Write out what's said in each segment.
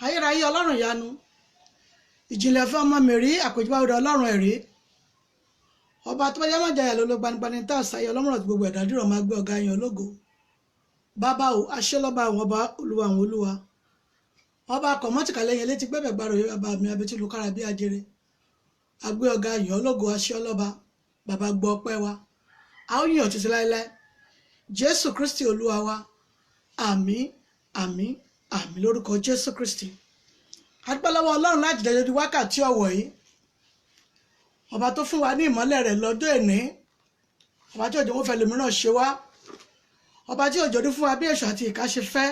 ayérayé ọlọ́run ìyanu ìjìnlẹ̀ fún ọmọ mẹ́rí àpèjúbà ọ̀dọ̀ ọlọ́run ẹ̀rí ọba tó bá yá má jayà lólo gbanigbani tá àṣàyẹ ọlọ́run àti gbogbo ẹ̀dá dúró máa gbé ọ̀gá yan ológo bàbá o aṣẹ́lọ́ba àwọn ọba olúwa àwọn olúwa ọba kọ̀mọ́tìkà lẹ́yìn létí gbẹ́bẹ̀ gbàrò bàbá mi abẹ́tí lukára bí ajere agbé ọ̀gá yan ológo aṣẹ́lọ́ba bàbá gbọ́ ọpẹ́ wa a ó yìn ọ́ títí láéláé jésù kristi olúwa wa àmín àmín àmín lórúkọ jésù kristi adúpẹ́lọ́wọ́ ọlọ́run láti dẹjọ́ di wákàtí ọ̀wọ̀ yìí ọba tó fún wa ní ìmọ́lẹ̀ rẹ̀ lọ́jọ́ èní ọba tí òjò wọn fẹ́ lòmíràn ṣe wá ọba tí òjò dún fún wa bí èṣù àti ìkà ṣe fẹ́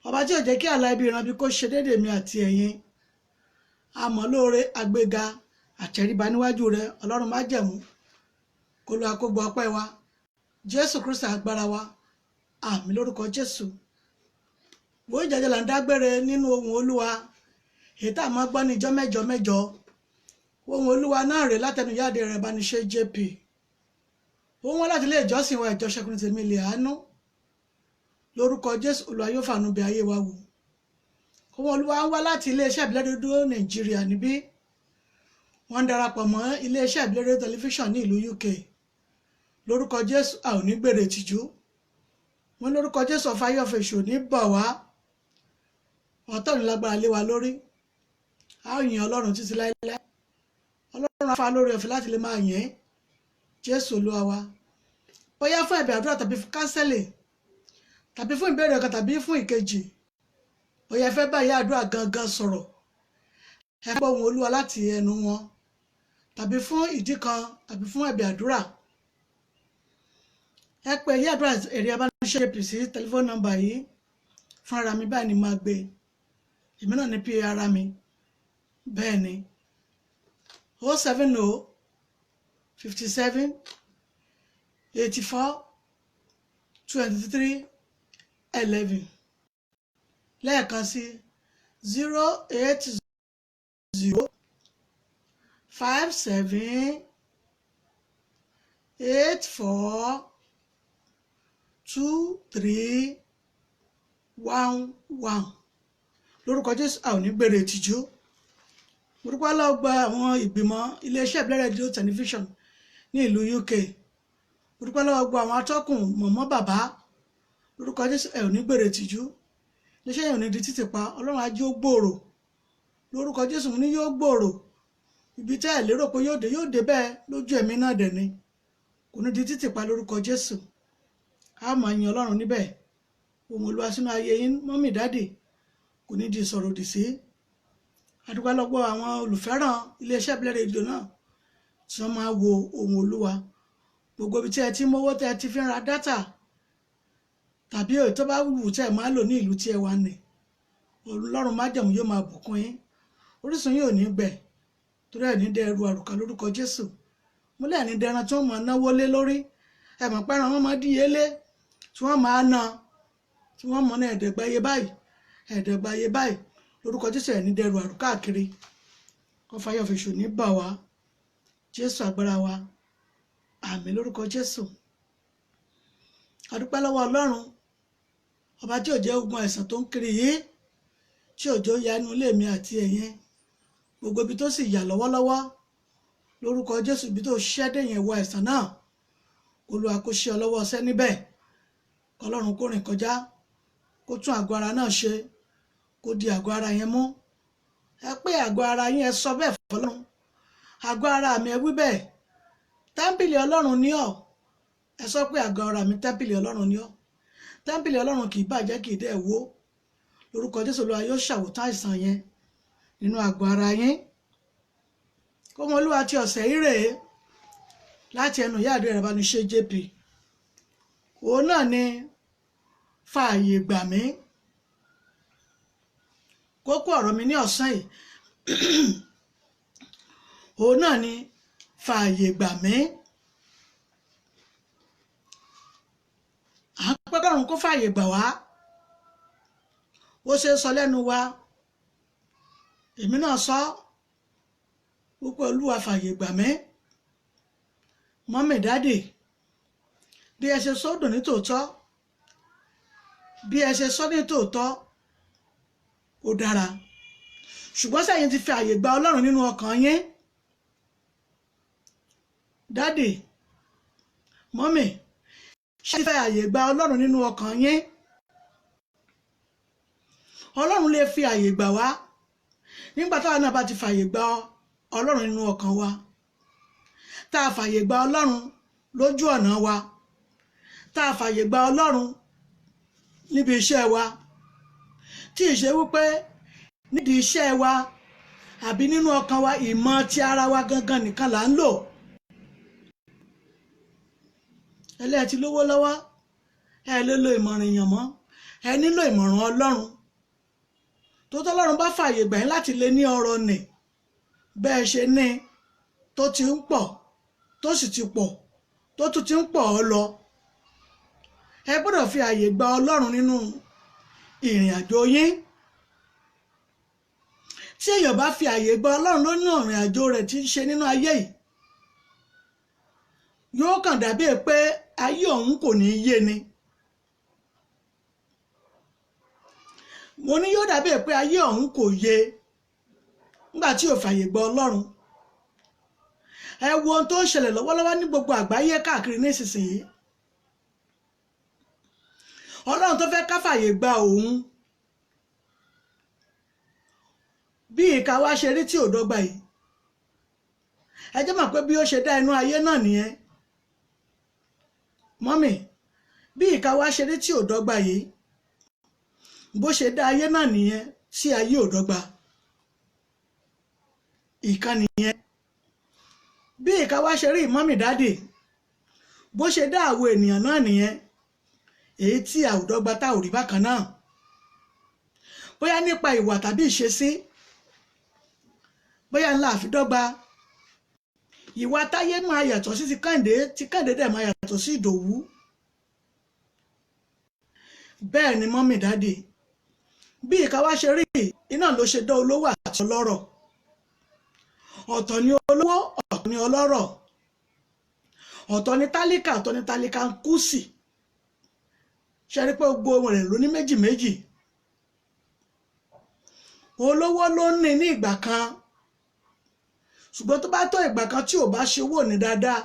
ọba tí òjò kí àlá ibi ìrànbí kó ṣe déédéé mi àti ẹ̀yin àmọ́ lóore àgbéga àtẹríba níwájú rẹ ọlọ́run májẹ̀mú kó lọ àkógbọ ọpẹ́ wa jésù kristi agbára wa àmín lórúkọ jésù wo ìjàjọ là ń dágbére nínú ohùn olúwa èyí tá a máa gbọ́ ní ìjọ mẹ́jọ mẹ́jọ ohùn olúwa náà rèé látẹnu Ìyáàdé rẹ̀ Bániṣe JP ohùn wọn láti ilé ìjọsìn wa ìjọ Ṣẹ́gun Tèmi Ilé Àánú lórúkọ jésù olúwa yóò fàánú bí ayé wa wò ohùn olúwa ń wá láti iléeṣẹ́ ìbílẹ̀ rédíò nàìjíríà níbí wọ́n ń darapọ̀ mọ́ iléeṣẹ́ ìbílẹ̀ rédíò tẹlifíṣàn ní ìlú UK lórúkọ jésù a ò ní gbèrè ìtìjú wọn lórúkọ jésù ọ̀fà ayọ̀fẹ̀ èṣù ní bọ̀ wá ọ̀tọ̀ ní lágbára lé wa lórí a ó yìn ọlọ́run títí láéláé ọlọ́run afá lórí ọ̀fẹ́ láti lè máa yìn jésù olúwa wa bóyá fún ẹ̀bẹ̀ àdúrà tàbí fún kánsẹ́lì tàbí fún ìbéèrè kan tàbí fún ìkejì bóyá ẹ fẹ́ bá ìyá àdúrà gangan sọ̀rọ̀ ẹ gbọ́ ohùn olúwa láti ẹnu wọn tàbí fún ìdí kan tàbí fún ẹ̀bẹ̀ àdúrà ẹ pè ilé àdúrà èrè abániṣẹ́ JP sí tẹlifóònù nọ́mbà yìí fún ara mi báyìí ni máa gbé èmi náà ní pa ara mi bẹ́ẹ̀ ni 070 57 84 23 11 lẹ́ẹ̀kan sí 080 57 84 23 11 lórúkọ Jésù a ò ní gbèrè ìtìjú. Mo dúpẹ́ lọ́wọ́ gba àwọn ìgbìmọ̀ iléeṣẹ́ ìbílẹ̀ rédíò tẹlifíṣàn ní ìlú UK. Mo dúpẹ́ lọ́wọ́ gba àwọn atọ́kùn mọ̀mọ́ bàbá lórúkọ Jésù ẹ ò ní gbèrè ìtìjú. Iléeṣẹ́ yẹn ò ní di títì pa, Ọlọ́run ajé ó gbòòrò lórúkọ Jésù mo ní yóò gbòòrò. Ibi tẹ́ ẹ̀ lérò pé yóò dé bẹ́ẹ̀ lójú ẹ̀mí náà dẹ̀ ni, kò ní di títì pa lórúkọ Jésù. A máa yin Ọlọ́run níbẹ̀. Ohun Olúwa sínú ayé yín mọ́mì dádì kò ní di ìsọ̀rọ̀ òdì sí. A dúpẹ́ lọ́wọ́ àwọn olùfẹ́ràn iléeṣẹ́ ìbílẹ̀ rédíò náà tí wọ́n máa wo ohun Olúwa. Gbogbo ibi tí ẹ ti mówó tẹ́ ẹ ti fi ń ra dátà tàbí èyí tó bá wù tẹ́ ẹ máa lò ní ìlú tí ẹ wà ní, Ọlọ́run májẹ̀mú yóò máa bùkún yín. Orísun yóò ní gbẹ torí ẹ̀ ní dẹ ẹrù àrùkà lórúkọ Jésù. Mo lẹ́ẹ̀ ní dẹran tí wọ́n máa náwó lé lórí, ẹ mọ̀ pẹ́ran wọn máa díye lé tí wọ́n máa ná tí wọ́n mọ̀ ní ẹ̀ẹ́dẹ̀gbáyé báyìí lórúkọ Jésù ẹ̀ ní dẹrù àrùn káàkiri. Ọfà ayọ̀fẹ̀ṣù ní bà wá, Jésù agbára wa, àmín lórúkọ Jésù. A dúpẹ́ lọ́wọ́ Ọlọ́run ọba tí ò jẹ́ ogun àìsàn tó ń kiri yìí, tí òjò ya inú ilé mi àti ẹ̀yin, gbogbo ibi tó sì yà lọ́wọ́lọ́wọ́ lórúkọ Jésù, ibi tó ṣẹ́ dé yẹn wọ àìsàn náà, Olúwa kó ṣe ọ lọ́wọ́ ọsẹ́ níbẹ̀. Ọlọ́run kó rìn kọjá, kó tún àgọ́ ara náà ṣe, kó di àgọ́ ara yẹn mú. Ẹ pé àgọ́ ara yín ẹ sọ bẹ́ẹ̀ fọlọ́run, àgọ́ ara mi ẹ wí bẹ́ẹ̀, tẹ́ḿpìlì Ọlọ́run ni ọ́. Ẹ sọ pé àgọ́ ara mi tẹ́ḿpìlì Ọlọ́run ni ọ́. Tẹ́ḿpìlì Ọlọ́run kì í bàjẹ́ kì í dẹ̀ wó. Lórúkọ Jésù Olúwa yóò ṣàwòtán àìsàn yẹn nínú àgọ́ ara yín. Ohun Olúwa ti ọ̀sẹ̀ yìí rèé láti ẹnu ìyá àdúrà Ìrẹ̀bánisẹ́ JP. Òun náà ni fààyè gbà mí. Kókó ọ̀rọ̀ mi ní ọ̀sán yìí òun náà ni fààyè gbà mí. À ń pẹ́ kọ́run kó fààyè gbà wá, ó ṣe sọ lẹ́nu wa, èmi náà sọ wípé Olúwa fààyè gbà mí. Mọ́mì dádì, bí ẹ ṣe sọ dùn ní tòótọ́, bí ẹ ṣe sọ ní tòótọ́ ó dára, ṣùgbọ́n sẹ́yìn ti fi àyè gba Ọlọ́run nínú ọkàn yín. Dádì, mọ́mì, ṣé fi àyè gba Ọlọ́run nínú ọkàn yín? Ọlọ́run lè fi àyè gbà wá nígbà táwa náà bá ti fàyè gba Ọlọ́run nínú ọkàn wa, tá a fàyè gba Ọlọ́run lójú ọ̀nà wa, tá a fàyè gba Ọlọ́run níbi iṣẹ́ wa, tí ì ṣe wípé nídìí iṣẹ́ wa àbí nínú ọkàn wa ìmọ̀ ti ara wa gangan nìkan là ń lò. Ẹlẹ́ẹ̀tì lówó lọ́wọ́ ẹ lè lo ìmọ̀ràn èèyàn mọ́, ẹ nílò ìmọ̀ràn Ọlọ́run. Tó tọ́lọ́run bá fàyè gbà yín láti lè ní ọrọ̀ nì bẹ́ẹ̀ ṣe ní tó ti ń pọ̀, tó sì ti pọ̀, tó tún ti ń pọ̀ ọ́ lọ, ẹ gbọ́dọ̀ fi àyè gba Ọlọ́run nínú ìrìn àjò yín. Tí èèyàn bá fi àyè gba Ọlọ́run nínú ìrìn àjò rẹ̀ tí ń ṣe nínú ayé yìí, yóò kàn dàbí pé ayé ọ̀hún kò ní yé ni. Mo ní yóò dàbí pé ayé ọ̀hún kò yé nígbà tí ò fàyè gba Ọlọ́run. Ẹ wo ohun tó ń ṣẹlẹ̀ lọ́wọ́lọ́wọ́ ní gbogbo àgbáyé káàkiri nísinsìnyí. Ọlọ́run tó fẹ́ ká fàyè gba òun, bí ìka wá ṣe rí tí ò dọ́gba yìí, ẹ jẹ́ mọ̀ pé bí ó ṣe dá inú ayé náà nìyẹn. Mọ́mì, bí ìka wá ṣe rí tí ò dọ́gba yìí, bó ṣe dá ayé náà nìyẹn tí ayé ò dọ́gba. Ìka nìyẹn. Bí ìka wá ṣe rí mọ́mì dádì, bó ṣe dá àwọn ènìyàn náà nìyẹn èyí tí àwùdọ́gba tá ò rí bákan náà bóyá nípa ìwà tàbí ìṣesí bóyá ńlá àfidọ́gba ìwà Táyé máa yàtọ̀ sí ti Kẹ́hìndé dẹ̀ máa yàtọ̀ sí Ìdòwú bẹ́ẹ̀ ni mọ́mì dáàdì bí ìka wá ṣe rí iná ló ṣe dá olówó àti ọlọ́rọ̀ ọ̀tọ̀ ni olówó ọ̀tọ̀ ni ọlọ́rọ̀ ọ̀tọ̀ ni tálíkà ń kú sí ṣe rí pé gbogbo rẹ̀ ló ní méjì méjì olówó ló ní ìgbà kan ṣùgbọ́n tó bá tó ìgbà kan tí ò bá ṣe owó ní dáadáa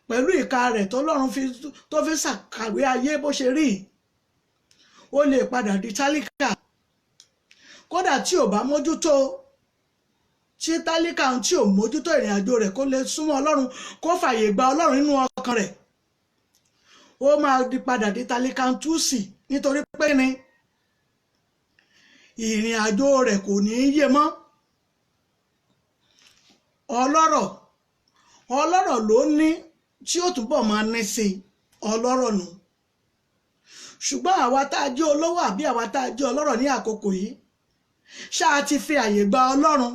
pẹ̀lú ìka rẹ̀ tọ́lọ́run tó fi ṣàkàwé ayé bó ṣe rí ó lè padà di tálíkà kódà tí ò bá mójútó tí tálíkà tí ò mójútó ìrìn àjò rẹ̀ kó lè súnmọ́ ọlọ́run kó fàyè gba ọlọ́run nínú ọkàn rẹ̀ ó máa padà di tálíkà ń túùsì nítorí pé ní ìrìn àjò rẹ̀ kò ní í yé mọ́ ọlọ́rọ̀ ló ní tí ó túbọ̀ máa ní sí ọlọ́rọ̀ nù ṣùgbọ́n àwa tá a jẹ́ olówó àbí àwa tá a jẹ́ ọlọ́rọ̀ ní àkókò yìí ṣáà ti fi àyè gba ọlọ́run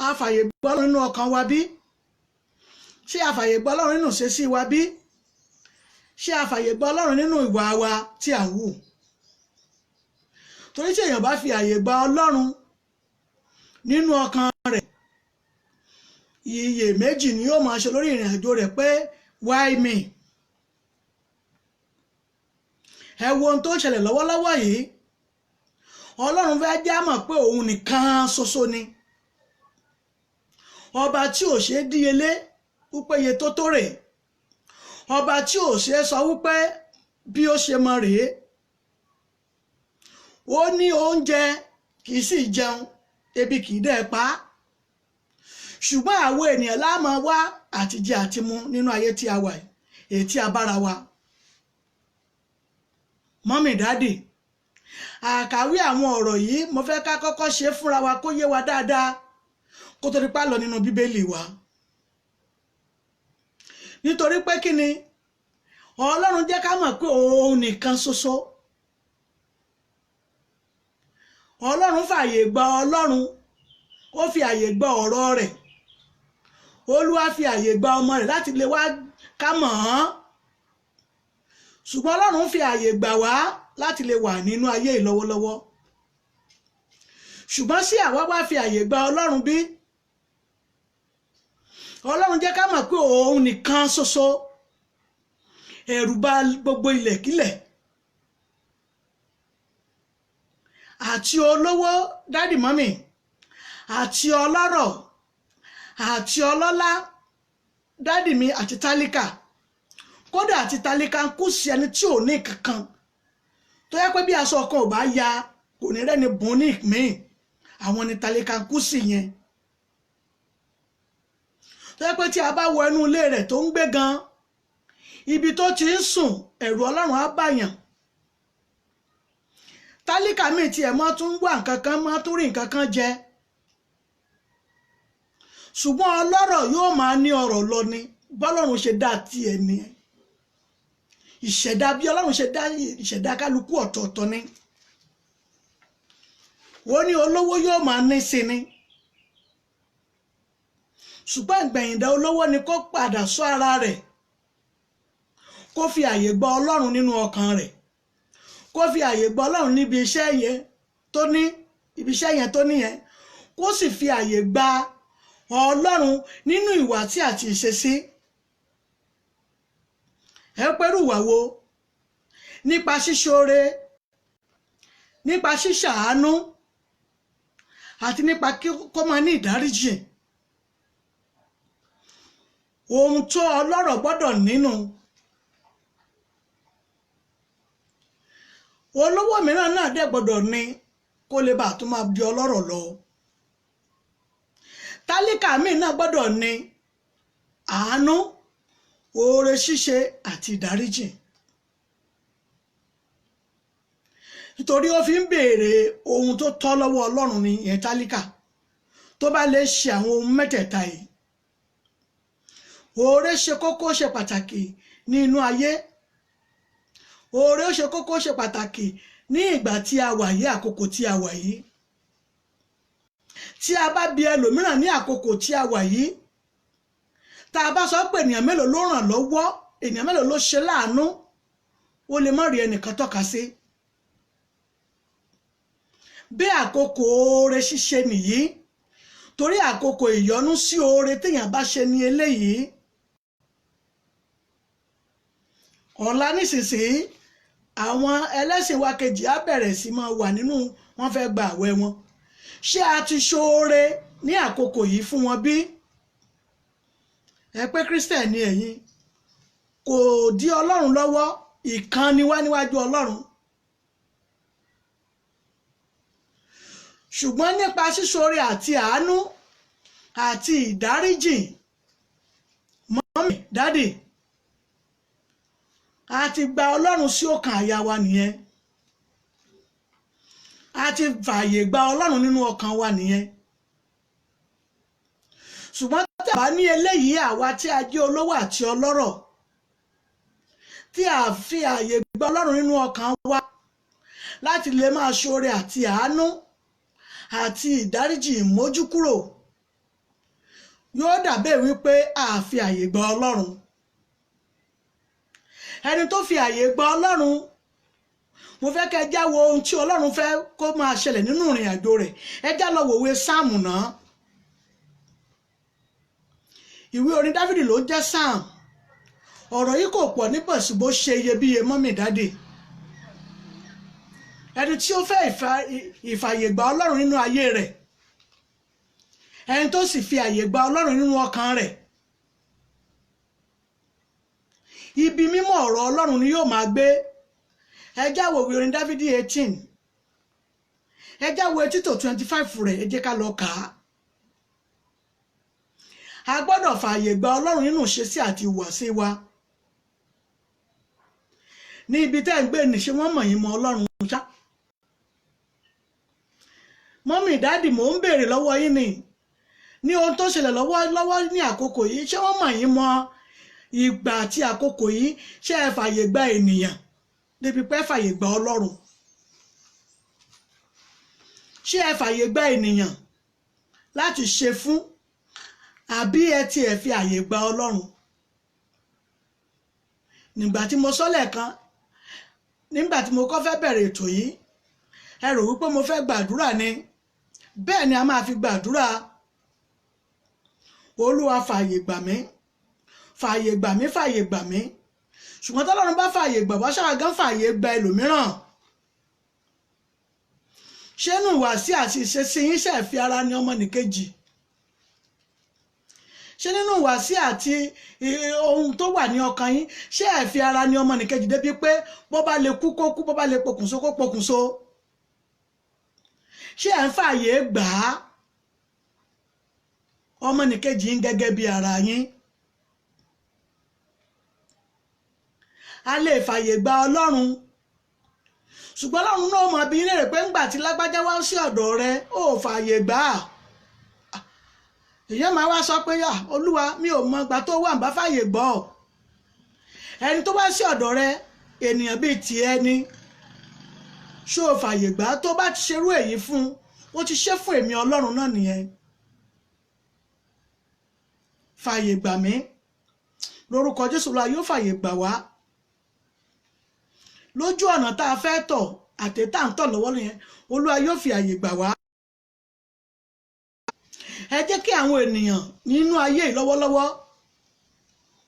a fàyè gba ọlọ́run nínú ọkàn wa bí ṣé a fàyè gba ọlọ́run nínú ìṣesí wa bí ṣé a fàyè gba ọlọ́run nínú ìwà wa tí à ń wù torí tí èèyàn bá fi àyè gba ọlọ́run nínú ọkàn rẹ̀ iyèméjì ni yóò máa ṣe lórí ìrìn àjò rẹ̀ pé why me ẹ wo ohun tó ń ṣẹlẹ̀ lọ́wọ́lọ́wọ́ yìí ọlọ́run fẹ́ já mọ̀ pé òun nìkan ṣoṣo ni ọba tí ò ṣe é díyelé wípé iye tó tó rèé ọba tí ò ṣe é sọ wípé bí ó ṣe mọ rèé ó ní oúnjẹ kì í sì jẹun ebi kì í dẹ̀ pa á ṣùgbọ́n àwọn ènìyàn la máa wá àtijẹ àtimu nínú ayé tí a wà yìí èyí tí a bára wa mọ́mì dáàdì àkàwé àwọn ọ̀rọ̀ yìí mo fẹ́ ká kọ́kọ́ ṣe fúnra wa kó yé wa dáadáa kó tó di pa lọ nínú bíbélì wa nítorí pé kí ni ọlọ́run jẹ́ ká mọ̀ pé òun nìkan ṣoṣo ọlọ́run fààyè gba ọlọ́run ó fi àyè gba ọ̀rọ̀ rẹ̀ olúwa fi àyè gba ọmọ rẹ̀ láti lè wá ká mọ̀ ọ́n ṣùgbọ́n ọlọ́run fi àyè gbà wá láti lè wà nínú ayé ìlọ́wọ́lọ́wọ́ ṣùgbọ́n sí àwa wá fi àyè gba ọlọ́run bí ọlọ́run jẹ́ ká mọ̀ pé òun nìkan ṣoṣo ẹ̀rù bà gbogbo ilẹ̀kílẹ̀ àti olówó dádì mọ́mì àti ọlọ́rọ̀ àti ọlọ́lá dádì mi àti tálíkà kódà àti tálíkà ń kú sí ẹni tí ò ní kankan tó yẹ pé bí aṣọ kan ò bá ya kò ní rẹ́ni bùn ní ìpín àwọn ni tálíkà ń kú sí yẹn tó yẹ pé tí a bá wọ inú ilé rẹ̀ tó ń gbé gan ibi tó ti ń sùn ẹ̀rù ọlọ́run á bàyàn tálíkà míì tiẹ̀ mọ́ tún wà nǹkan kan mọ́ tún rí nǹkan kan jẹ ṣùgbọ́n ọlọ́rọ̀ yóò máa ní ọrọ̀ lọ ni bọ́lọ́run ṣe dá tiẹ̀ ni ìṣẹ̀dá bí ọlọ́run ṣe dá ìṣẹ̀dá kálukú ọ̀tọ̀ọ̀tọ̀ ni ó ní olówó yóò máa ní sí ni ṣùgbọ́n ìgbẹ̀yìndà olówó ni kó padà sọ ara rẹ̀ kó fi àyè gba ọlọ́run nínú ọkàn rẹ̀ kó fi àyè gba ọlọ́run níbi iṣẹ́ yẹn tó ní ibi iṣẹ́ yẹn tó níyẹn kó sì fi àyè gba ọlọ́run nínú ìwà tí àti ìṣesí ẹ pẹ́rù wà wo nípa ṣíṣoore nípa ṣíṣàánú àti nípa kó máa ní ìdáríjì ohun tó ọlọ́rọ̀ gbọ́dọ̀ nínú olówó mìíràn náà dẹ̀ gbọ́dọ̀ ní kó lè bàa tó máa di ọlọ́rọ̀ lọ tálíkà míì náà gbọ́dọ̀ ní àánú oore ṣíṣe àti ìdáríjì nítorí ó fi ń béèrè ohun tó tọ́ lọ́wọ́ ọlọ́run ní ìyẹn tálíkà tó bá lè ṣe àwọn ohun mẹ́tẹ̀ẹ̀ta yìí oore ṣe kókó ṣe pàtàkì ní inú ayé. Oore ó ṣe kókó ṣe pàtàkì ní ìgbà tí a wà yìí, àkókò tí a wà yìí. Tí a bá bi ẹlòmíràn ní àkókò tí a wà yìí, tá a bá sọ pé ènìyàn mélòó ló ràn lọ́wọ́, ènìyàn mélòó ló ṣe láàánú, ó lè má rí ẹnìkan tọ́ka sí. Bí àkókò oore ṣíṣe nìyí, torí àkókò ìyọ́nú sí oore téèyàn bá ṣe ní eléyìí. Ọ̀la nísinsìnyí àwọn ẹlẹ́sìn wa kejì á bẹ̀rẹ̀ sí máa wà nínú, wọ́n fẹ́ gba àwẹ̀ wọn. Ṣé a ti ṣoore ní àkókò yìí fún wọn bí? Ẹ pé Christian ni ẹ̀yin, kò dí Ọlọ́run lọ́wọ́, ìkan ni wá níwájú Ọlọ́run. Ṣùgbọ́n nípa ṣíṣoore àti àánú àti ìdáríjìn, mọ́mì dádì, a ti gba Ọlọ́run sí ọkàn àyà wa nìyẹn. A ti fààyè gba Ọlọ́run nínú ọkàn wa nìyẹn. Ṣùgbọ́n tí a bá ní eléyìí, àwa tí a jẹ́ olówó àti ọlọ́rọ̀, tí a fi ààyè gba Ọlọ́run nínú ọkàn wa láti lè máa ṣoore àti àánú àti ìdáríjì ìmójúkúrò, yóò dàbẹ̀ wípé a fi ààyè gba Ọlọ́run. Ẹni tó fi ààyè gba Ọlọ́run, mo fẹ́ kẹ́ já wo ohun tí Ọlọ́run fẹ́ kó máa ṣẹlẹ̀ nínú ìrìn àjò rẹ̀. Ẹ já lọ wòwe sáàmù náà. Ìwé orin Dáfídì ló jẹ́ sáàmù. Ọ̀rọ̀ yìí kò pọ̀ níbọ̀ ṣùgbọ́n ṣe iyebíye, mọ́mì dádì. Ẹni tí ó fẹ́ ìfàyè gba Ọlọ́run nínú ayé rẹ̀, ẹni tó sì fi àyè gba Ọlọ́run nínú ọkàn rẹ̀, ibi mímọ́ ọ̀rọ̀ Ọlọ́run ni yóò máa gbé. Ẹ já wo ìwé orin Dáfídì 18, ẹ já wo etí tó 25 rẹ̀, ẹ jẹ́ ká lọ kà á. A gbọ́dọ̀ fààyè gba Ọlọ́run nínú ìṣesí àti ìhùwàsí wa. Ní ibi tẹ́ ń gbé ní, ṣé wọ́n mọ̀ yín mọ́ Ọlọ́run ṣá? Mọ́mì dádì, mò ń béèrè lọ́wọ́ yín ni, ní ohun tó ṣẹlẹ̀ lọ́wọ́ ní àkókò yìí, ṣé wọ́n mọ̀ yín mọ́ ìgbà àti àkókò yìí? Ṣé ẹ fààyè gba ènìyàn débi pé fààyè gba Ọlọ́run? Ṣé ẹ fààyè gba ènìyàn láti ṣe fún, àbí ẹ ti ẹ̀ fi ààyè gba Ọlọ́run? Nígbà tí mo sọ lẹ́ẹ̀kan, nígbà tí mo kọ́ fẹ́ bẹ̀rẹ̀ ètò yìí, ẹ rò wípé mo fẹ́ gbàdúrà ni. Bẹ́ẹ̀ ni a máa fi gbàdúrà. Olúwa fààyè gbà mí, fààyè gbà mí, fààyè gbà mí. Ṣùgbọ́n tọ́lọ́run bá fààyè gbà wá, ṣáà gan fààyè gba ẹlòmíràn. Ṣé nù wá sí àti ìṣesí yín ṣe fi ara ní ọmọnìkejì? Ṣé nínú ìwàsí àti ohun tó wà ní ọkàn yín, ṣé ẹ fi ara ní ọmọnìkejì débi pé bó bá lè kú kó kú, bó bá lè pokùnso kó pokùnso? Ṣé ẹ ń fààyè gbà á ọmọnìkejì yín gẹ́gẹ́ bí ara yín? A lè fààyè gba Ọlọ́run, ṣùgbọ́n Ọlọ́run náà mọ̀ bí léèrè pé ńgbà tí lágbájá wá sí ọ̀dọ̀ rẹ, ó fààyè gbà á. Èyàn máa wá sọ pé, Olúwa, mi ò mọ ìgbà tó wà ń bá fààyè gbọ́. Ẹni tó wá sí ọ̀dọ̀ rẹ, ènìyàn bíi tiẹ̀ ni. Ṣé o fààyè gbà? Tó bá ti ṣerú èyí fún, ó ti ṣe fún èmi Ọlọ́run náà nìyẹn. Fààyè gbà mí. Lórúkọ Jésù, Olúwa yóò fààyè gbà wá. Lójú ọ̀nà tá a fẹ́ tọ̀ àtẹ̀tà ń tọ̀ lọ́wọ́ nìyẹn, Olúwa yóò fi àyè gbà wá. Ẹ jẹ́ kí àwọn ènìyàn nínú ayé lọ́wọ́lọ́wọ́,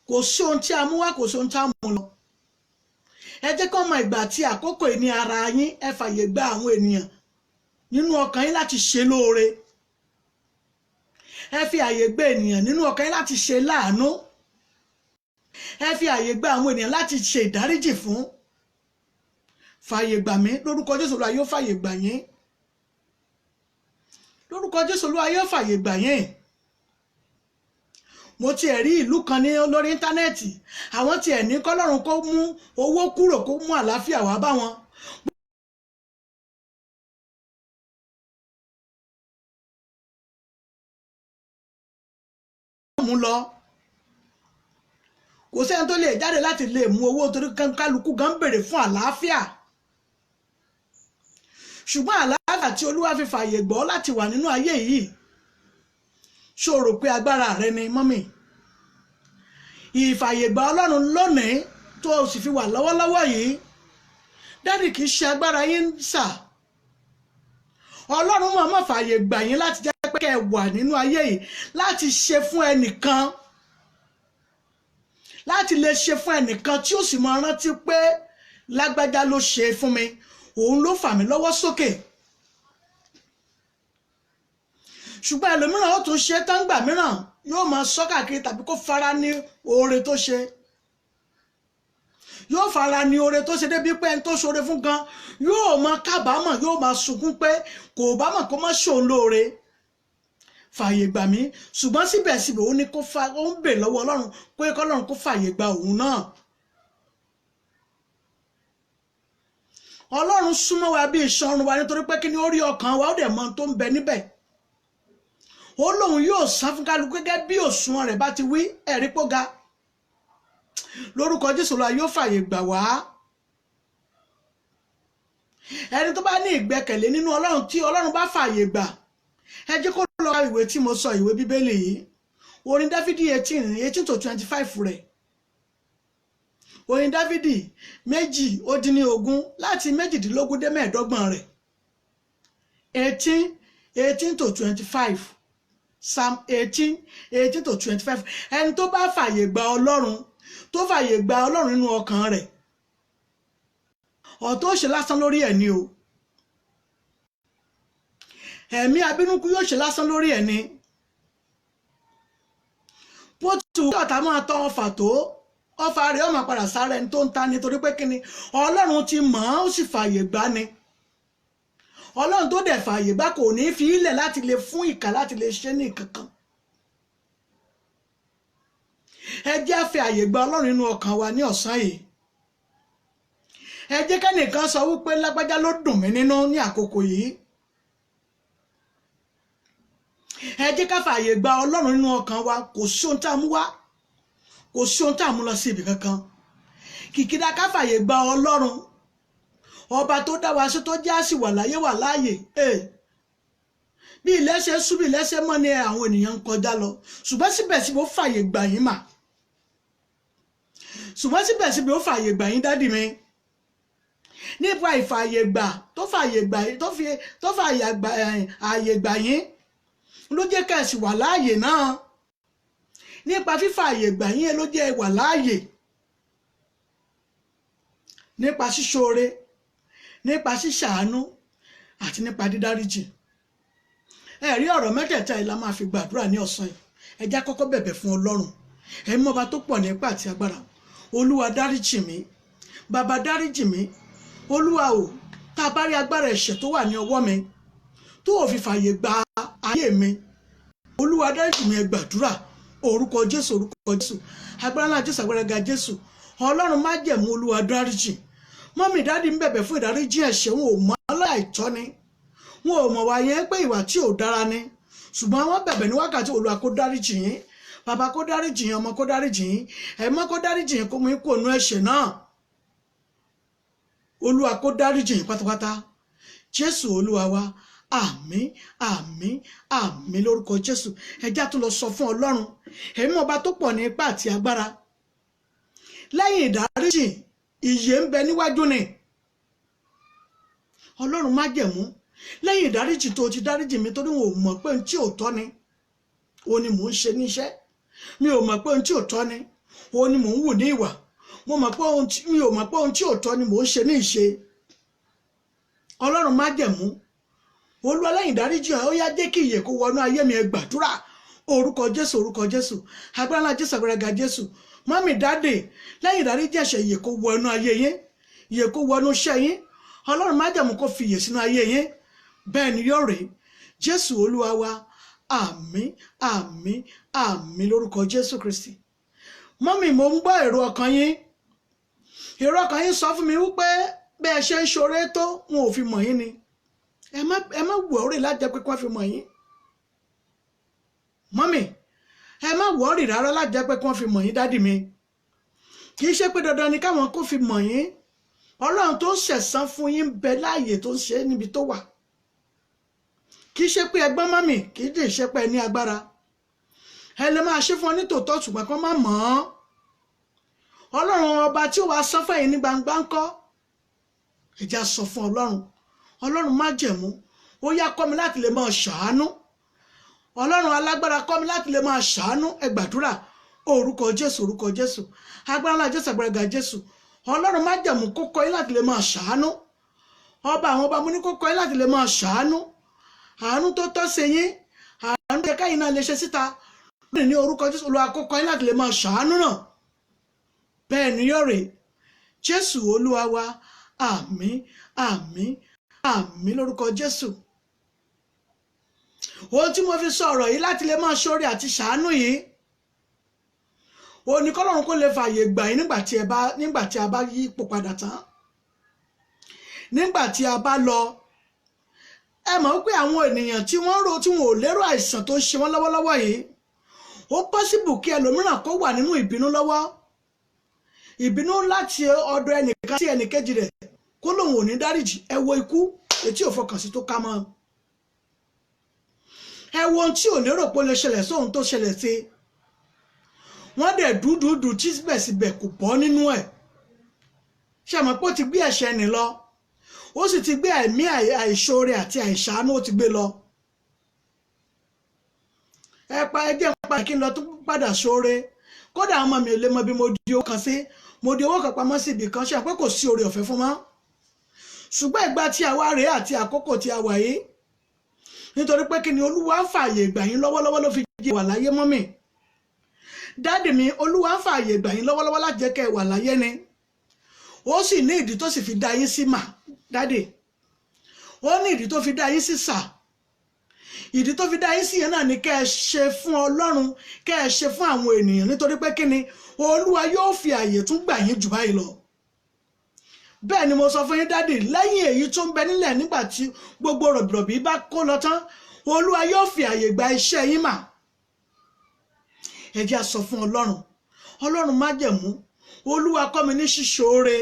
kò sí ohun tí a mú wá, kò sí ohun tí a mú lọ. Ẹ jẹ́ kí wọ́n mọ ìgbà tí àkókò ìní ara yín. Ẹ fààyè gba àwọn ènìyàn nínú ọkàn yín láti ṣe lóore. Ẹ fi àyè gba ènìyàn nínú ọkàn yín láti ṣe láàánú. Ẹ fi àyè gba àwọn ènìyàn láti ṣe ìdáríjì fún. Fààyè gbà mí. Lórúkọ Jésù, Olúwa yóò fààyè gbà yín. Lórúkọ Jésù, Olúwa yóò fààyè gbà yín. Mo tiẹ̀ rí ìlú kan ní lórí íńtánẹ́ẹ̀tì, àwọn tiẹ̀ ní kọ́lọ́run kó mú owó kúrò, kó mú àlàáfíà wá bá wọn. Mú lọ. kò sẹ́ni tó lè jáde láti lè mú owó torí kálukú gan béèrè fún àlàáfíà ṣùgbọ́n àlàáfíà tí Olúwa fi fààyè gbọ́ láti wà nínú ayé yìí ṣó rò pé agbára rẹ ni mọ́mì ìfààyègbà Ọlọ́run lónìí tó o sì fi wà lọ́wọ́lọ́wọ́ yìí dádì kì í ṣe agbára yín sà Ọlọ́run mọ̀ọ́mọ̀ fààyè gbà yín láti jẹ́ pé kẹ́ ẹ wà nínú ayé yìí láti ṣe fún ẹnìkan láti lè ṣe fún ẹnìkan tí ó sì máa rántí pé lágbájá ló ṣe fún mi òun ló fà mí lọ́wọ́ sókè ṣùgbọ́n ẹlòmíràn ó tún ṣe tán gbà mìíràn yóò máa sọ káàkiri tàbí kó fara ní oore tó ṣe yóò fara ní oore tó ṣe débi pé ẹni tó ṣoore fún gan yóò máa kábàámọ̀ yóò máa sunkún pé kò bá mọ̀ kó má ṣòun lóore fààyè gbà mí ṣùgbọ́n síbẹ̀síbẹ̀ ó ní ó ń bè lọ́wọ́ Ọlọ́run pé kọ́lọ́run kó fààyè gba òun náà Ọlọ́run súnmọ́ wa bí iṣan ọrùn wa nítorí pé kí ni ó rí ọkàn wa ó dẹ̀ mọ tó ń bẹ níbẹ̀ ó lóun yóò san fún kálukú gẹ́gẹ́ bí òṣùwọ̀n rẹ̀ bá ti wí ẹ̀rí póga lórúkọ Jésù la yóò fààyè gbà wá ẹni tó bá ní ìgbẹ́kẹ̀lé nínú Ọlọ́run tí Ọlọ́run bá fààyè gbà ẹ jẹ́ kó lọ ìwé tí mo sọ ìwé Bíbélì yìí orin Dáfídì 18-25 rẹ̀ orin Dáfídì 2:20 láti 18-25 rẹ̀ 18-25 Psalm 18-25 ẹni tó bá fààyè gba Ọlọ́run tó fààyè gba Ọlọ́run nínú ọkàn rẹ̀ ọ̀tọ̀ ṣe lásán lórí ẹ̀ ni o ẹ̀mí abínúkú yóò ṣe lásán lórí ẹ̀ ni pótù ọ̀tá máa tọ́ ọfà tó ọfà rẹ̀ ó máa padà sára ẹni tó ń ta nítorí pé kíni Ọlọ́run ti mọ̀ ọ́n ó sì fààyè gbà ni Ọlọ́run tó dẹ̀ fààyè gbà kò ní fi ilẹ̀ láti lè fún ìkà láti lè ṣe ní kankan ẹ jẹ́ á fi àyè gba Ọlọ́run nínú ọkàn wa ní ọ̀sán yìí ẹ jẹ́ kẹ́nìkan sọ wípé lágbájá ló dùn mí nínú ní àkókò yìí ẹ jẹ́ ká fààyè gba Ọlọ́run nínú ọkàn wa kò sí ohun tá a mú wá kò sí ohun tá a mú lọ sí ibì kankan kìkìdá ká fààyè gba Ọlọ́run ọba tó dá wa sí tó jẹ́ àsì wà láyé wà láàyè bí ilẹ̀ ṣe sú bí ilẹ̀ ṣe mọ́ ni àwọn ènìyàn ń kọjá lọ ṣùgbọ́n síbẹ̀síbẹ̀ ó fààyè gbà yín mà ṣùgbọ́n síbẹ̀síbẹ̀ ó fààyè gbà yín dádì mi nípa ìfààyè gbà tó fààyè gbà yín tó fààyè gbà yín ló jẹ́ ká sì wà láàyè náà nípa fífààyè gbà yín ló jẹ́ wà láàyè nípa ṣíṣoore nípa ṣíṣàánú àti nípa dídáríjì ẹ̀rí ọ̀rọ̀ mẹ́tẹ̀ẹ̀ta yìí la máa fi gbàdúrà ní ọ̀sán yìí ẹ jẹ́ á kọ́kọ́ bẹ̀bẹ̀ fún Ọlọ́run ẹ̀mí ọba tó pọ̀ nípa àti agbára Olúwa dáríjì mi bàbá dáríjì mi Olúwa o tá a bá rí agbára ẹ̀ṣẹ̀ tó wà ní ọwọ́ mi tó ò fi fààyè gba ayé mi Olúwa dáríjì mi ẹ gbàdúrà orúkọ Jésù agbára ńlá Jésù agbára ga Jésù Ọlọ́run má jẹ̀mú Olúwa dáríjì mọ́mì dáàdì ń bẹ̀bẹ̀ fún ìdáríjì ẹ̀ṣẹ̀ wọn ò mọ̀ aláìtọ́ ni wọn ò mọ̀ wá yẹn pé ìwà tí ò dára ni ṣùgbọ́n wọ́n bẹ̀bẹ̀ ní wákàtí Olúwa kó dáríjì yín bàbá kó dáríjì yín ọmọ kó dáríjì yín ẹ̀mọ́ kó dáríjì yín kó mú yín kó nú ẹ̀ṣẹ̀ náà Olúwa kó dáríjì yín pátápátá Jésù Olúwa wa àmín àmín àmín lórúkọ Jésù ẹ jẹ́ á tún lọ sọ fún Ọlọ́run ẹ̀mí ọba tó pọ̀ ní ipá àti agbára lẹ́yìn ìdáríjì ìyè ń bẹ níwájú ni Ọlọ́run má jẹ̀mú lẹ́yìn ìdáríjì tó ti dáríjì mi torí wọn ò mọ̀ pé ohun tí ò tọ́ ni òun ni mò ń ṣe níṣẹ́ mi ò mọ̀ pé ohun tí ò tọ́ ni òun ni mò ń wù ní ìwà mi ò mọ̀ pé ohun tí ò tọ́ ni mò ń ṣe ní ìṣe Ọlọ́run má jẹ̀mú Olúwa lẹ́yìn ìdáríjì ó yá jẹ́ kí ìyè kó wọnú ayé mi ẹ gbàdúrà orúkọ Jésù agbára ńlá Jésù agbára ga Jésù mọ́mì dáàdì lẹ́yìn ìdáríjì ẹ̀ṣẹ̀ ìyè kó wọnú ayé yín ìyè kó wọnú iṣẹ́ yín Ọlọ́run má jẹ̀mú kó fi ìyè sínú ayé yín bẹ́ẹ̀ ni yóò rí Jésù Olúwa wa àmín àmín àmín lórúkọ Jésù Kristi mọ́mì mo ń gbọ́ èrò ọkàn yín sọ fún mi wípé bí ẹ ṣe ń ṣoore tó wọn ò fi mọ̀ yín ni ẹ má wọ̀ọ́rì láti jẹ́ pé kí wọ́n fi mọ̀ yín mọ́mì ẹ má wọ̀ọ́rì rárá láti jẹ́ pé kí wọ́n fi mọ̀ yín dádì mi kì í ṣe pé dandan ni káwọn kó fi mọ̀ yín. Ọlọ́run tó ń ṣẹ̀san fún yín bẹ láàyè tó ń ṣe níbi tó wà. Kì í ṣe pé ẹgbọ́n mọ́mì, kì í dè ṣe pé ẹ ní agbára. Ẹ lè máa ṣe fún ọ ní tòótọ́ ṣùgbọ́n kán má mọ̀ ọ́n. Ọlọ́run ọba tí ó wá sọ fún ẹ̀yin ní gbangba ńkọ́. Ẹ já sọ fún Ọlọ́run. Ọlọ́run májẹ̀mú, ó yá kọ́ mi láti lè máa ṣàánú. Ọlọ́run alágbára kọ́ mi láti lè máa ṣàánú. Ẹ gbàdúrà orúkọ Jésù, orúkọ Jésù. Agbára ńlá Jésù, agbára ga Jésù. Ọlọ́run májẹ̀mú kó kọ́ yín láti lè máa ṣàánú. Ọba àwọn ọba mú ní kó kọ́ yín láti lè máa ṣàánú. Àánú tó tọ́ sí yín, àánú tó yẹ káyìn náà lè ṣe síta. Lónìí ní orúkọ Jésù, Olúwa kó kọ́ yín láti lè máa ṣàánú náà. Bẹ́ẹ̀ ni yóò rè. Jésù Olúwa wa, àmín, àmín, àmín lórúkọ Jésù. Ohun tí mo fi sọ ọ̀rọ̀ yìí láti lè máa ṣoore àti ṣàánú yìí, òní kọ́lọ́run kó lè fààyè gbà yín nígbà tí a bá yí ipò padà tán, nígbà tí a bá lọ. Ẹ mọ̀ pé àwọn ènìyàn tí wọ́n ò lérò àìsàn tó ń ṣe wọ́n lọ́wọ́lọ́wọ́ yìí, ó pọ́síbù kí ẹlòmíràn kó wà nínú ìbínú lọ́wọ́, ìbínú láti ọ̀dọ̀ ẹnìkan sí ẹnìkejì rẹ̀ kó lòun ò ní dáríjì. Ẹ wo ikú etí ò fọkàn sí tó ká mọ́. Ẹ wo ohun tí ò lérò pé ó lè ṣẹlẹ̀ sóhun tó ṣẹlẹ̀ sí. Wọ́n dẹ̀ dúdúdú tí síbẹ̀síbẹ̀ kò bọ́ nínú ẹ̀. Ṣé mọ̀ pé ó ti gbé ẹ̀ṣẹ̀ nì lọ, ó sì ti gbé ẹ̀mí àìṣoore àti àìṣàánú ó ti gbé lọ. Ẹjẹ́ ń pa kí n lọ tó padà ṣoore. Kódà ọmọ mi ò lè mọ bí mo di owó kan sí, mo di owó kan pamọ́ sí ibì kan. Ṣé pé kò sí oore ọ̀fẹ́ fún mọ́. Ṣùgbọ́n ìgbà tí a wá rèé àti àkókò tí a wà yìí, nítorí pé kí ni Olúwa ń fààyè gbà yín lọ́wọ́lọ́wọ́ ló fi jẹ́ wà láyé mọ́mì. Dáàdì mi, Olúwa ń fààyè gbà yín lọ́wọ́lọ́wọ́ láti jẹ́ kẹ́ ẹ wà láyé ni. Ó sì ní ìdí tó sì fi dá yín sí mà, dáàdì. Ó ní ìdí tó fi dá yín sí sà. Ìdí tó fi dá yín sí yẹn náà ni kẹ́ ẹ ṣe fún Ọlọ́run, kẹ́ ẹ ṣe fún àwọn ènìyàn, nítorí pé kí ni Olúwa yóò fi àyè tún gbà yín jù báyìí lọ. Bẹ́ẹ̀ ni mo sọ fún yín dáàdì, lẹ́yìn èyí tó ń bẹ nílẹ̀ nígbà tí gbogbo rọ̀bìrọ̀bì bá kó lọ tán, Olúwa yóò fi àyè gba iṣẹ́ yín mà. Ẹ jẹ́ á sọ fún Ọlọ́run. Ọlọ́run májẹ̀mú, Olúwa kọ́ mi ní ṣíṣoore.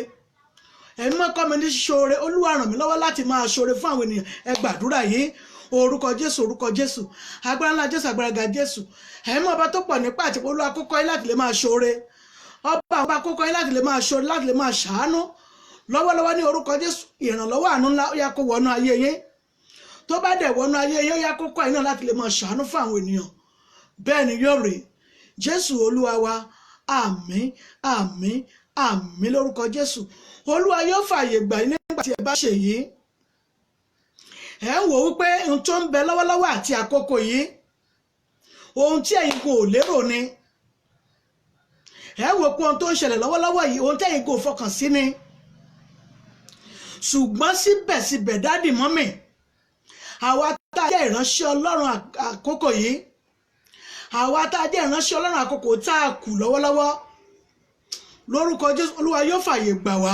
Ẹ̀mí mọ́ kọ́ mi ní ṣíṣoore. Olúwa ràn mí lọ́wọ́ láti máa ṣoore fún àwọn ènìyàn. Ẹ gbàdúrà yìí orúkọ Jésù, orúkọ Jésù. Agbára ńlá Jésù, agbára ga Jésù. Ẹ̀mí ọba tó pọ̀ nípa àti Olúwa kó kọ́ yín láti lè máa ṣoore. Ọba kó kọ́ yín láti lè máa ṣoore, láti lè máa ṣàánú. Lọ́wọ́lọ́wọ́ ní orúkọ Jésù, ìrànlọ́wọ́ àánú ńlá ó yá kó wọnú ayé yín. Tó bá dẹ̀ wọnú ayé yín, ó yá kó kọ́ yín náà láti lè máa ṣàánú fún àwọn ènìyàn. Bẹ́ẹ̀ ni yóò rè. Jésù Olúwa wa, àmín, àmín, àmín lórúkọ Jésù. Olúwa yóò fààyè gbà yín nígbà tí ẹ bá ṣe yìí. Ẹ ń wò wípé ohun tó ń bẹ lọ́wọ́lọ́wọ́ àti àkókò yìí, ohun tí ẹ̀yin kò lérò ni. Ẹ wò pé ohun tó ń ṣẹlẹ̀ lọ́wọ́lọ́wọ́ yìí, ohun tí ẹ̀yin kò fọkàn sí ni. Ṣùgbọ́n síbẹ̀síbẹ̀ dáàdì mọ́mì, àwa tá a jẹ́ ìránṣẹ́ Ọlọ́run àkókò yìí, àwa tá a jẹ́ ìránṣẹ́ Ọlọ́run àkókò tá a kù lọ́wọ́lọ́wọ́, lórúkọ Jésù Olúwa yóò fààyè gbà wá.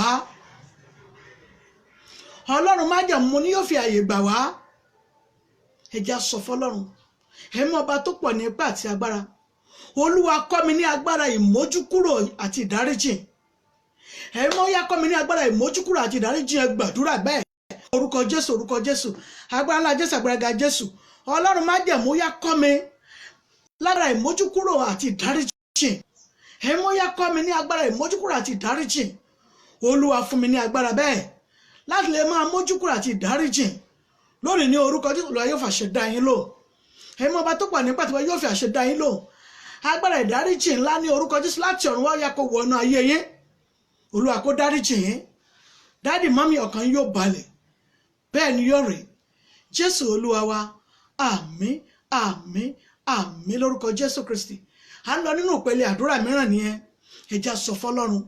Ọlọ́run májẹ̀mú ni yóò fi àyè gbà wá. Ẹ jẹ́ á sọ fọ́lọ́run. Ẹ̀mí ọba tó pọ̀ ní ipá àti agbára, Olúwa kọ́ mi ní agbára ìmójúkúrò àti ìdáríjì. Ẹ̀mí ó yá kọ́ mi ní agbára ìmójúkúrò àti ìdáríjì. Ẹ gbàdúrà bẹ́ẹ̀ orúkọ Jésù, orúkọ Jésù. Agbára ńlá Jésù, agbára ga Jésù. Ọlọ́run májẹ̀mú ó yá kọ́ mi lára ìmójúkúrò àti ìdáríjì. Ẹ̀mí ó yá kọ́ mi ní agbára ìmójúkúrò àti ìdáríjì. Olúwa fún mi ní agbára bẹ́ẹ̀ láti lè máa mójúkúrò àti ìdáríjì. Lónìí ní orúkọ Jésù, Olúwa yóò fàṣẹ dá yín lò. Ẹ̀mí ọba tó pọ̀ nípa tiwa yóò fi àṣẹ dá yín lò. Agbára ìdáríjì ńlá ní orúkọ Jésù láti ọ̀run wá ó yá kó wọnú ayé yín. Olúwa kó dáríjì yín. Dáàdì mọ́mì, ọkàn yóò balẹ̀. Bẹ́ẹ̀ ni yóò rè. Jésù Olúwa wa, àmín, àmín, àmín lórúkọ Jésù Kristi. À ń lọ nínú ìpele àdúrà mìíràn nìyẹn. Ẹ jẹ́ á sọ fọ́lọ́run.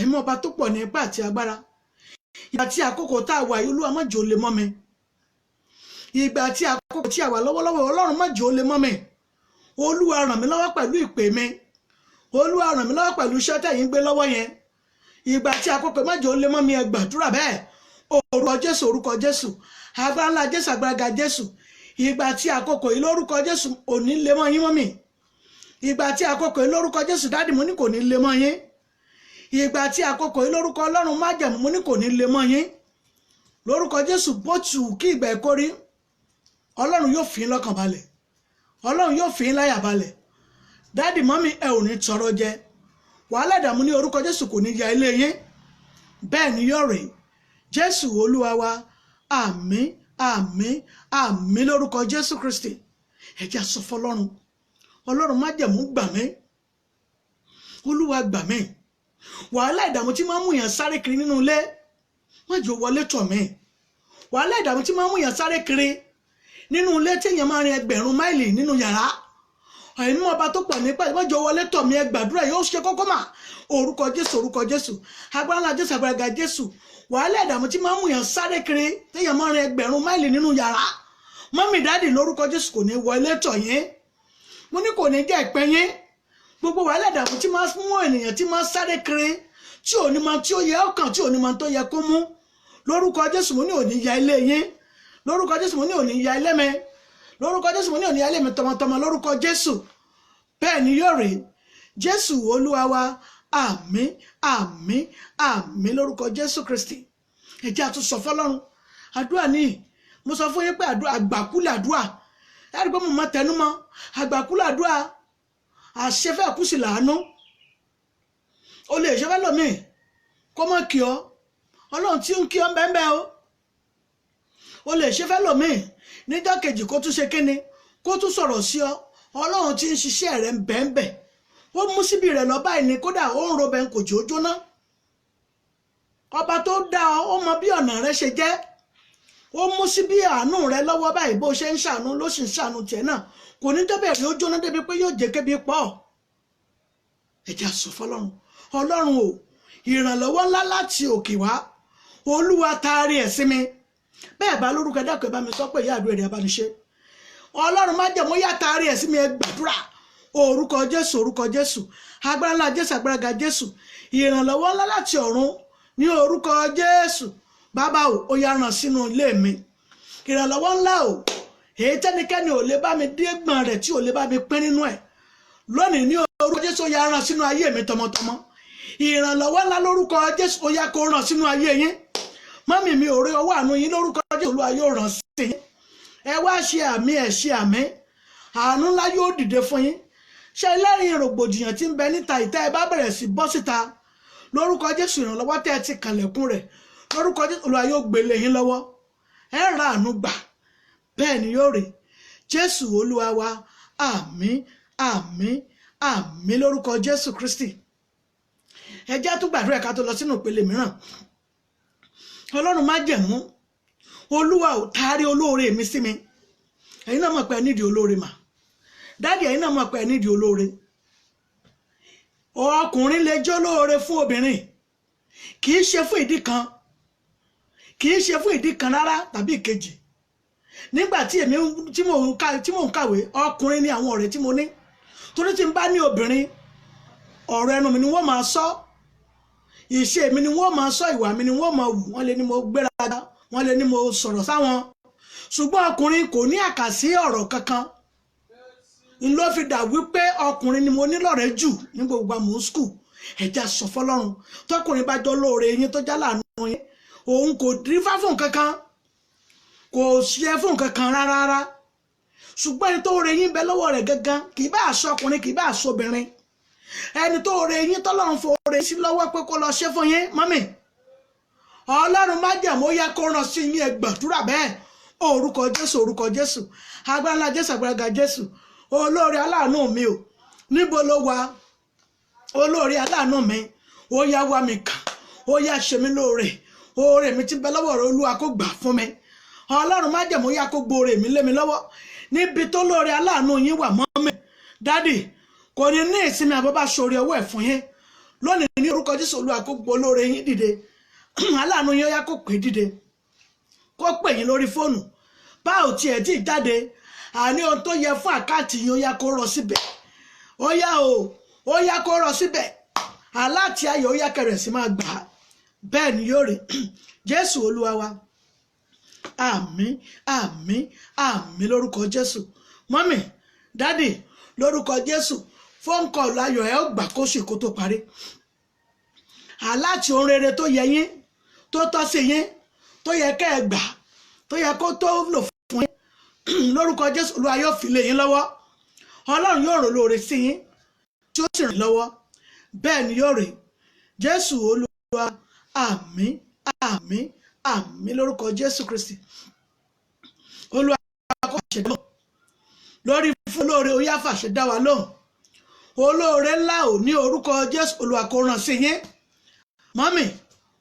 Ẹ̀mí ọba tó pọ̀ ní ipá àti agbára, ìgbà tí àkókò tá a wà yìí, Olúwa má jẹ́ ó lè mọ́ mi. Ìgbà tí àkókò tí a wà lọ́wọ́lọ́wọ́, Ọlọ́run má jẹ́ ó lè mọ́ mi. Olúwa ràn mí lọ́wọ́ pẹ̀lú ìpè mi. Olúwa ràn mí lọ́wọ́ pẹ̀lú iṣẹ́ tẹ̀yin gbé lọ́wọ́ yẹn. Ìgbà tí àkókò má jẹ́ ó lè mọ́ mi, ẹ gbàdúrà bẹ́ẹ̀ orúkọ Jésù, orúkọ Jésù. Agbára ńlá Jésù, agbára ga Jésù. Ìgbà tí àkókò yìí lórúkọ Jésù ò ní lè mọ́ yín mọ́ mi. Ìgbà tí àkókò yìí lórúkọ Jésù dáàdì mo ní kò ní lè mọ́ yín. ìgbà tí àkókò yìí lórúkọ Ọlọ́run májẹ̀mú mo ní kò ní le mọ́ yín lórúkọ Jésù. bó tù kí ìgbà ẹ̀kọ́ rí Ọlọ́run yóò fi yín lọ́kàn balẹ̀, Ọlọ́run yóò fi yín láyà balẹ̀. dáàdì mọ́mí ẹ ò ní tọrọ jẹ, wàhálà ìdààmú ní orúkọ Jésù kò ní ya ilé yín, bẹ́ẹ̀ ni yóò rè. Jésù Olúwa wa, àmín àmín àmín lórúkọ Jésù Kristi. ẹ jẹ́ sọ fọ́lọ́run, Ọlọ́run májẹ̀mú gbà mí, Olúwa gbà mí. wàhálà ìdààmú tí máa ń mú yàn sáré kiri nínú ilé má jẹ́ ó wọlé tọ̀ mí. wàhálà ìdààmú tí máa ń mú yàn sáré kiri nínú ilé tí èèyàn máa rin ẹgbẹ̀rún máìlì nínú yàrá, ẹ̀mí ọba tó pọ̀ nípa má jẹ́ ó wọlé tọ̀ mí. ẹ gbàdúrà yóò ṣe kókó mà, orúkọ Jésù orúkọ Jésù, agbára ńlá Jésù agbára ga Jésù. wàhálà ìdààmú tí máa ń mú yàn sáré kiri tí èèyàn máa rin ẹgbẹ̀rún máìlì nínú yàrá, mọ́mì dáàdì lórúkọ Jésù kò ní wọlé tọ̀ yín, mo ní kò ní jẹ́ ìpẹ́ yín. gbogbo wàhálà ìdààmú tí máa mú ènìyàn tí máa sáré kiri tí ò ní máa tí ó yẹ ọkàn tí ò ní máa tó yẹ kó mú, lórúkọ Jésù mo ní ò ní ya ilé yín, lórúkọ Jésù mo ní ò ní ya ilé mi, lórúkọ Jésù mo ní ò ní ya ilé mi tọmọtọmọ, lórúkọ Jésù. bẹ́ẹ̀ ni yóò rí. Jésù Olúwa wa, àmín àmín àmín lórúkọ Jésù Kristi. ẹ jẹ́ a tún sọ fọ́lọ́run, àdúrà ní mo sọ fún yín pé àdúrà àgbàkúlẹ̀ àdúrà, ẹ rí pé mo máa tẹnu mọ́ àgbàkúlẹ̀ àdúrà, àṣefẹ́ kùsì làánú. o lè ṣe fẹ́ lómi kó mọ̀ kí ọ, Ọlọ́run tí ń kí ọ bẹ́ẹ̀ o lè ṣe fẹ́ lómi níjọ́ kejì kó tún ṣe kíni kó tún sọ̀rọ̀ sí ọ, Ọlọ́run tí ń ṣiṣẹ́ rẹ̀ bẹ́ẹ̀ ó mú síbi rẹ̀ lọ báyìí ni, kódà ó ń ro bẹ́ẹ̀ kò jẹ́ ó jóná. ọba tó dá ọ ó mọ bí ọ̀nà rẹ ṣe jẹ́, ó mú síbi àánú rẹ lọ́wọ́ báyìí, bó ṣe ń ṣàánú ló sì ń ṣàánú tiẹ̀ náà, kò ní débẹ̀ rí ó jóná débi pé yóò jẹ́ kébi pọ̀. ẹ jẹ́ a sọ fọ́lọ́run, Ọlọ́run o, ìrànlọ́wọ́ ńlá láti òkè wá, Olúwa taari ẹ̀ sí mi. bẹ́ẹ̀ bá lórúkọ dákọ̀ ẹ bá mi sọ pé ìyá àdúrà rẹ̀ abániṣe. Ọlọ́run má jẹ̀mú yá taari ẹ̀ sí mi, ẹ gbàdúrà orúkọ Jésù orúkọ Jésù, agbára ńlá Jésù agbára ga Jésù, ìrànlọ́wọ́ ńlá láti ọ̀run ní orúkọ Jésù. bàbá o, ó yá ràn sínú ilé mi, ìrànlọ́wọ́ ńlá o, èyí tẹ́nikẹ́ni ò lè bá mi dégbọ̀n rẹ̀ tí ò lè bá mi pín nínú ẹ̀ lónìí ní orúkọ Jésù. ó yá ràn sínú ayé mi tọmọtọmọ, ìrànlọ́wọ́ ńlá lórúkọ Jésù, ó yá kó ràn sínú ayé yín. mọ́mì mi ò rí ọwọ́ àánú yín lórúkọ Jésù, Olúwa yóò ràn sí yín. ẹ wá ṣe àmì, ẹ ṣe àmì, àánú ńlá yóò dìde fún yín. ṣe ẹlẹ́rìí rògbòdìyàn tí ń bẹ níta ìta ẹ bá bẹ̀rẹ̀ sí bọ́ síta lórúkọ Jésù, ìrànlọ́wọ́ tẹ́ ẹ ti kànlẹ̀kùn rẹ̀ lórúkọ Jésù, Olúwa yóò gbélé yín lọ́wọ́, ẹ ra àánú gbà, bẹ́ẹ̀ ni yóò rí. Jésù Olúwa wa, àmín àmín àmín lórúkọ Jésù Kristi. ẹ jẹ́ tún gbàdúrà ká tó lọ sínú ìpele mìíràn. Ọlọ́run má jẹ̀mú, Olúwa ò taari olóore mi sí mi. ẹ̀yin náà mọ̀ pé ẹ nídìí olóore mà, dáàdì ẹ̀yin náà mọ̀ pé ẹ nídìí olóore. ọkùnrin lè jẹ́ olóore fún obìnrin, kì í ṣe fún ìdí kan, kì í ṣe fún ìdí kan rárá tàbí ìkejì. nígbà tí èmi tí mò ń kàwé, ọkùnrin ni àwọn ọ̀rẹ́ tí mo ní, torí tí n bá ní obìnrin, ọ̀rọ̀ ẹnu mi ni wọ́n máa sọ, ìṣe mi ni wọ́n máa sọ, ìwà mi ni wọ́n máa wù, wọ́n lè ní mo gbéraga, wọ́n lè ní mo sọ̀rọ̀ sáwọn. ṣùgbọ́n ọkùnrin kò ní àkàsí ọ̀rọ̀ kankan, n ló fi dà wípé ọkùnrin ni mo ní lọ́rẹ̀ẹ́ jù ní gbogbo àmú skul. ẹ̀já sọ fọ́lọ́run, tọkùnrin bá jọ lóore yín tó já láàánú yín, òun kò dífá fún kankan, kò ṣe fún kankan rárá. ṣùgbọ́n ẹni tó re yín bẹ lọ́wọ́ rẹ̀ gangan, kì í bá aṣọ ọkùnrin, kì í bá aṣọ obìnrin, ẹni tó re yín tọ́lọ́run fòore sí lọ́wọ́ pé kó lọ ṣe fún yín. mọ́mì, Ọlọ́run má jẹ̀mú, ó yá kó ràn sí yín, ẹ gbàdúrà bẹ́ẹ̀ orúkọ Jésù orúkọ Jésù, agbára ńlá Jésù agbára ga Jésù. olóore aláàánú mi o, níbo ló wà? olóore aláàánú mi, ó yá wá mi kàn, ó yá ṣe mí lóore, oore mi ti bẹ lọ́wọ́ rẹ̀, Olúwa kó gbà fún mi. Ọlọ́run má jẹ̀mú, ó yá kó gbóore mi lé mi lọ́wọ́ níbi tó lóore aláàánú yín wà. mọ́mì dádì, kò ní ní ìsinmi àbábá ṣoore ọwọ́ ẹ̀ fún yín lónìí ní orúkọ Jésù. Olúwa kó gbó olóore yín dìde, aláàánú yín ó yá kó pè dìde, kó pè yín lórí fóònù bá ò tiẹ̀ tí jáde, àní ohun tó yẹ fún àkáǹtì yín ó yá kó rọ síbẹ̀, ó yá kó rọ síbẹ̀, aláàtì ayọ̀ ó yá kẹrẹ̀ sí máa gbà á, bẹ́ẹ̀ ni yóò rí. Jésù Olúwa wa, àmín àmín àmín lórúkọ Jésù. mọ́mì dádì, lórúkọ Jésù, fóònù kọ́ọ̀lù ayọ̀ ẹ̀ ó gbà kóṣù kó tó parí. àláti ohun rere tó yẹ yín tó tọ́ sí yín tó yẹ kẹ́ ẹ gbà tó yẹ kó tó lò fún yín lórúkọ Jésù Olúwa yóò fi lé yín lọ́wọ́. Ọlọ́run yóò rò lóore sí yín tí ó sì ràn lọ́wọ́. Bẹ́ẹ̀ ni yóò rè. Jésù Olúwa, àmín àmín àmín lórúkọ Jésù Kristi. Olúwa kó fàṣẹ dá lórí fún olóore, ó yá fàṣẹ dá wa lóhùn. Olóore ńlá ò ní orúkọ Jésù Olúwa kó rán sí yín. Mọ́mì,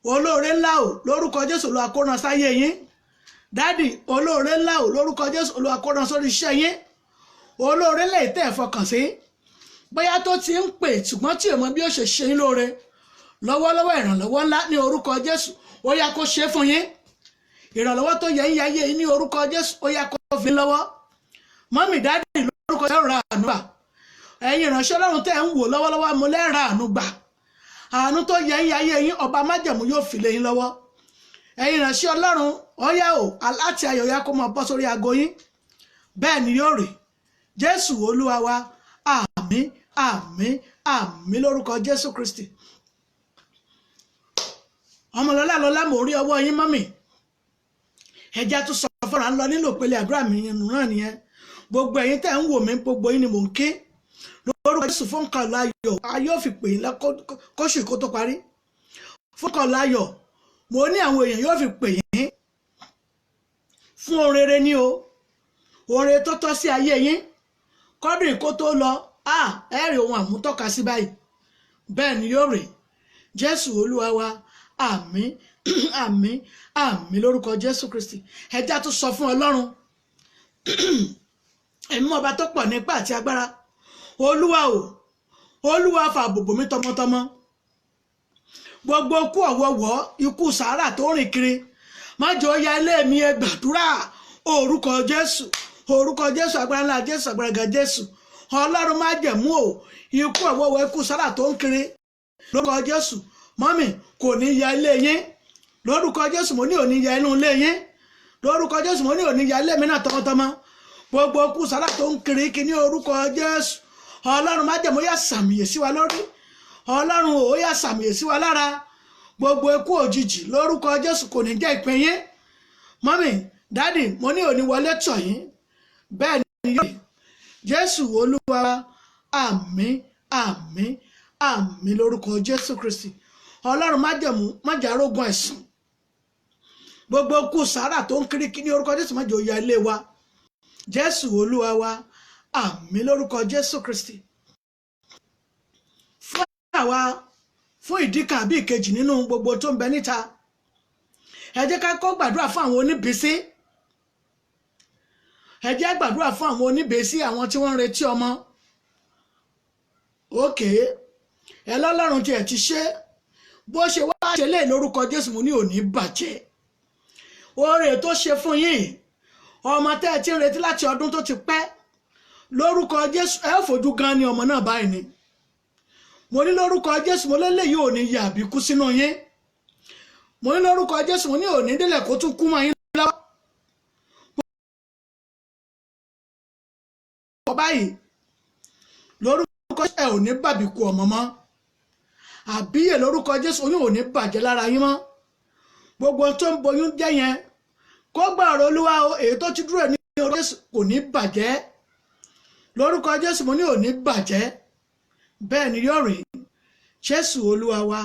olóore ńlá ò lórúkọ Jésù Olúwa kó rán sáyé yín. Dádì, olóore ńlá ò lórúkọ Jésù Olúwa kó rán sórí iṣẹ́ yín. Olóore lè tẹ́ ẹ fọkàn sí bóyá tó ti ń pè ṣùgbọ́n tí èèmọ̀ bí ó ṣe ṣe yín lóore lọ́wọ́lọ́wọ́ ìrànlọ́wọ́ ńlá ní orúkọ Jésù ó yá kó ṣe fún yín. Ìrànlọ́wọ́ tó yẹ yín yáyé yín ní orúkọ Jésù ó yá kó fi lọ́wọ́. Mọ́mì, dádì, lórúkọ Jésù ra àánú gbà. Ẹ̀yin ìránṣẹ́ Ọlọ́run tẹ́ ń wò lọ́wọ́lọ́wọ́ mo lẹ́ra àánú gbà. Àánú tó yẹ yín yáyé yín ọba májẹ̀mú yóò fi lé yín lọ́wọ́. Ẹ̀yin ìránṣẹ́ Ọlọ́run ó yá o láti ayọ̀ yá kó máa bọ́ sórí aago yín. Bẹ́ẹ̀ ni yóò rè. Jésù Olúwa wa, àmín àmín àmín lórúkọ Jésù Kristi. Ọmọlọ́lá lọ́lá mo rí ọwọ́ yín mọ́mì. Ẹja tún sọ fọ́nra ń lọ nínú ìpele àdúrà mi náà nìyẹn. Gbogbo ẹ̀yin tẹ́ ń wò mí gbogbo yín ni mò ń ké lórúkọ Jésù fún nǹkan láyọ̀ ayọ̀ fi pè yín kóṣù kó tó parí. Fún nǹkan láyọ̀ mo ní àwọn èèyàn yóò fi pè yín fún ohun rere ní o, ohun rere tó tọ́ sí ayé yín kọ́dún kó tó lọ ẹ rí ohun àmútọ́ka sí báyìí. Bẹ́ẹ̀ ni yóò rè. Jésù Olúwa wa, àmín àmín àmín lórúkọ Jésù Kristi. Ẹja tún sọ fún Ọlọ́run ẹ̀mí ọba tó pọ̀ nípa àti agbára. Olúwa o, Olúwa fààbò bò mí tọmọtọmọ. Gbogbo ikú ọ̀wọ̀wọ̀ ikú sàárà tó rìn kiri má jẹ́ ó ya ilé mi, ẹ gbàdúrà orúkọ Jésù, orúkọ Jésù, agbára ńlá Jésù, agbára ga Jésù. Ọlọ́run má jẹ̀mú o ikú ọ̀wọ̀wọ̀ ikú sàárà tó ń kiri lórúkọ Jésù. Mọ́mì, kò ní ya ilé yín lórúkọ Jésù. Mo ní ò ní ya inú ilé yín lórúkọ Jésù. Mo ní ò ní ya ilé mi náà tọmọtọmọ. Gbogbo ikú sàárà tó ń kiri kí ní orúkọ Jésù. Ọlọ́run má jẹ̀mú yá sàmìyè sí wa lórí. Ọlọ́run ò yá sàmìyè sí wa lára. Gbogbo ikú òjijì lórúkọ Jésù kò ní jẹ́ ìpín yín. Mọ́mì, dádì, mo ní ò ní wọlé tọ̀ yín. Bẹ́ẹ̀ ni yóò Jésù Olúwa, àmín àmín àmín lórúkọ Jésù Kristi. Ọlọ́run má jẹ̀mú má jà rógun ẹ̀sùn. Gbogbo ikú sàárà tó ń kiri kí ní orúkọ Jésù má jẹ́ ó ya ilé wa. Jésù Olúwa wa, àmín lórúkọ Jésù Kristi. Fún àwa fún ìdí kan àbí ìkejì nínú gbogbo tó ń bẹ níta, ẹ jẹ́ ká kọ́ gbàdúrà fún àwọn oníbísí. Ẹ jẹ́ gbàdúrà fún àwọn oníbísí, àwọn tí wọ́n ń retí ọmọ. Òkè ẹ lọ́lọ́run tí ẹ ti ṣe bó ṣe wá ṣe lé lórúkọ Jésù mo ní òní bàjẹ́. Oore tó ṣe fún yín ọmọ tẹ́ ẹ ti ń retí láti ọdún tó ti pẹ́ lórúkọ Jésù ẹ fojú gan ni ọmọ náà báyìí ni. Mo ní lórúkọ Jésù mo lélẹ̀ yìí ò ní ya àbíkú sínú yín. Mo ní lórúkọ Jésù mo ní òní délẹ̀ kó tún kú mọ́ yín lọ́wọ́. Báyìí lórúkọ ẹ ò ní bàbíkú ọmọ mọ́. Àbíyè lórúkọ Jésù oyún ò ní bàjẹ́ lára yín mọ́. Gbogbo tó ń boyún jẹ́ yẹn kó gbà ọ̀rọ̀ Olúwa o, èyí tó ti dúró ní orúkọ Jésù kò ní bàjẹ́ lórúkọ Jésù. Mo ní ò ní bàjẹ́. Bẹ́ẹ̀ ni yóò rí. Jésù Olúwa wa,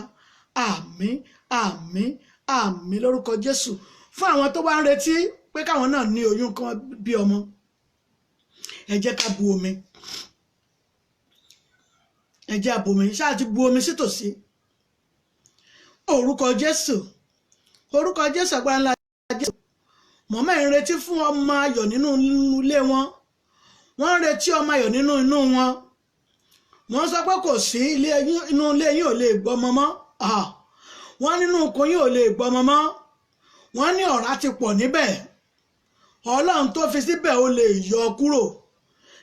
àmín àmín àmín lórúkọ Jésù. Fún àwọn tó bá ń retí pé káwọn náà ní oyún kan bí ọmọ, ẹ jẹ́ ká bu omi. Ẹ jẹ́ bu omi. Ṣáà ti bu omi sítòsí. Orúkọ Jésù, orúkọ Jésù, agbára ńlá Jésù. Mọ̀mọ́ ń retí fún ọmọ ayọ̀ nínú ilé wọn. Wọ́n ń retí ọmọ ayọ̀ nínú inú wọn. Wọ́n sọ pé kò sí inú ilé yín ò lè gbọ́mọ mọ́. Wọ́n nínú ikùn yín ò lè gbọ́mọ mọ́. Wọ́n ní ọ̀rá ti pọ̀ níbẹ̀. Ọlọ́run tó fi síbẹ̀ ó lè yọ kúrò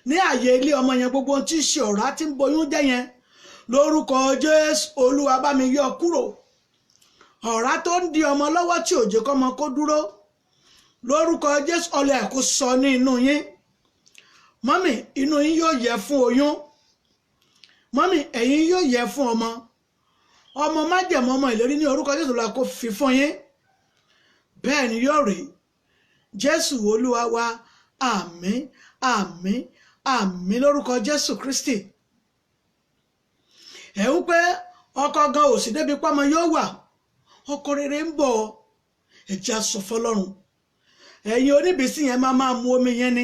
ní àyè ilé ọmọ yẹn. Gbogbo ohun tí ń ṣe ọ̀rá tí ń boyún jẹ́ yẹn lórúkọ Jésù Olúwa bá mi yọ kúrò. Ọ̀rá tó ń di ọmọ lọ́wọ́ tí ò jẹ́ kọ́mọ kó dúró lórúkọ Jésù ọlẹ̀ kó sọ ní inú yín. Mọ́mì, inú yín yóò yẹ fún oyún. Mọ́mì, ẹ̀yin yóò yẹ fún ọmọ. ọmọ májẹ̀mú ọmọ ìlérí ní orúkọ Jésù la kó fi fún yín bẹ́ẹ̀ ni yóò rí Jésù Olúwa wa àmín àmín àmín lórúkọ Jésù Kristi. ẹ̀ ń pé ọkọ gan ò sí débi pọ́mọ yóò wà ọkọ rere ń bọ̀ ẹ jẹ́ á sọ fọlọ́run ẹ̀yin oníbìsí yẹn máa mu omi yẹn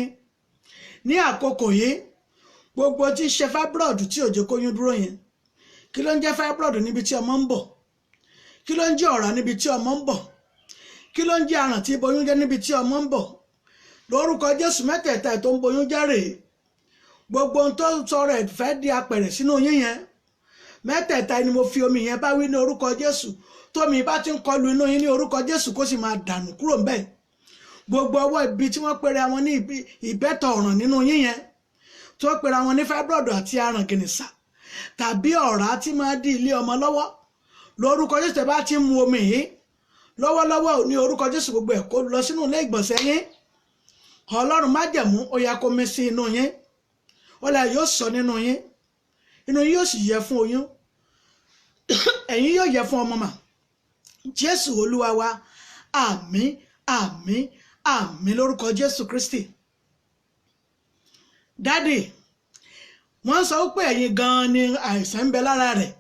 ní àkókò yìí gbogbo tí ń ṣe fibroid tí ò jẹ́ kóyún dúró yẹn kí ló ń jẹ́ fibroid níbi tí ọmọ ń bọ̀ kí ló ń jẹ́ ọ̀rá níbi tí ọmọ ń bọ̀ kí ló ń jẹ́ aràn tí boyún jẹ́ níbi tí ọmọ ń bọ̀ lórúkọ Jésù mẹ́tẹ̀ẹ̀ta tó ń boyún jẹ́ rèé gbogbo ohun tó sọ̀rọ̀ ẹ̀ fẹ́ di apẹ̀rẹ̀ sínú yín yẹn mẹ́tẹ̀ẹ̀ta ni mo fi omi yẹn bá wí ní orúkọ Jésù tómi bá ti ń kọlu inú yín ní orúkọ Jésù kó sì máa dànù kúrò ńbẹ̀ gbogbo ọwọ́ ibi tí wọ́n pèrè àwọn ní ìbẹ́tọ̀ ọ̀ràn nínú yín yẹn tó pèrè àwọn ní fibroid àti aràn gìnìsà tàbí ọ̀rá tí máa di ilé ọmọ lọ́wọ́ lórúkọ Jésù tẹ́ bá ti ń mu omi yìí lọ́wọ́lọ́wọ́ ní orúkọ Jésù gbogbo ẹ̀ kó lọ sínú ilé ìgbọ̀nsẹ̀ yín Ọlọ́run májẹ̀mú ó yá kó mí sí inú yín ó lè yóò sọ nínú yín inú yín yóò sì yẹ fún oyún ẹ̀yin yóò yẹ fún ọmọ mà Jésù Olúwa wa àmín àmín àmín lórúkọ Jésù Kristi. Dádì wọ́n sọ pé ẹ̀yin gan-an ni àìsàn ń bẹ lára rẹ̀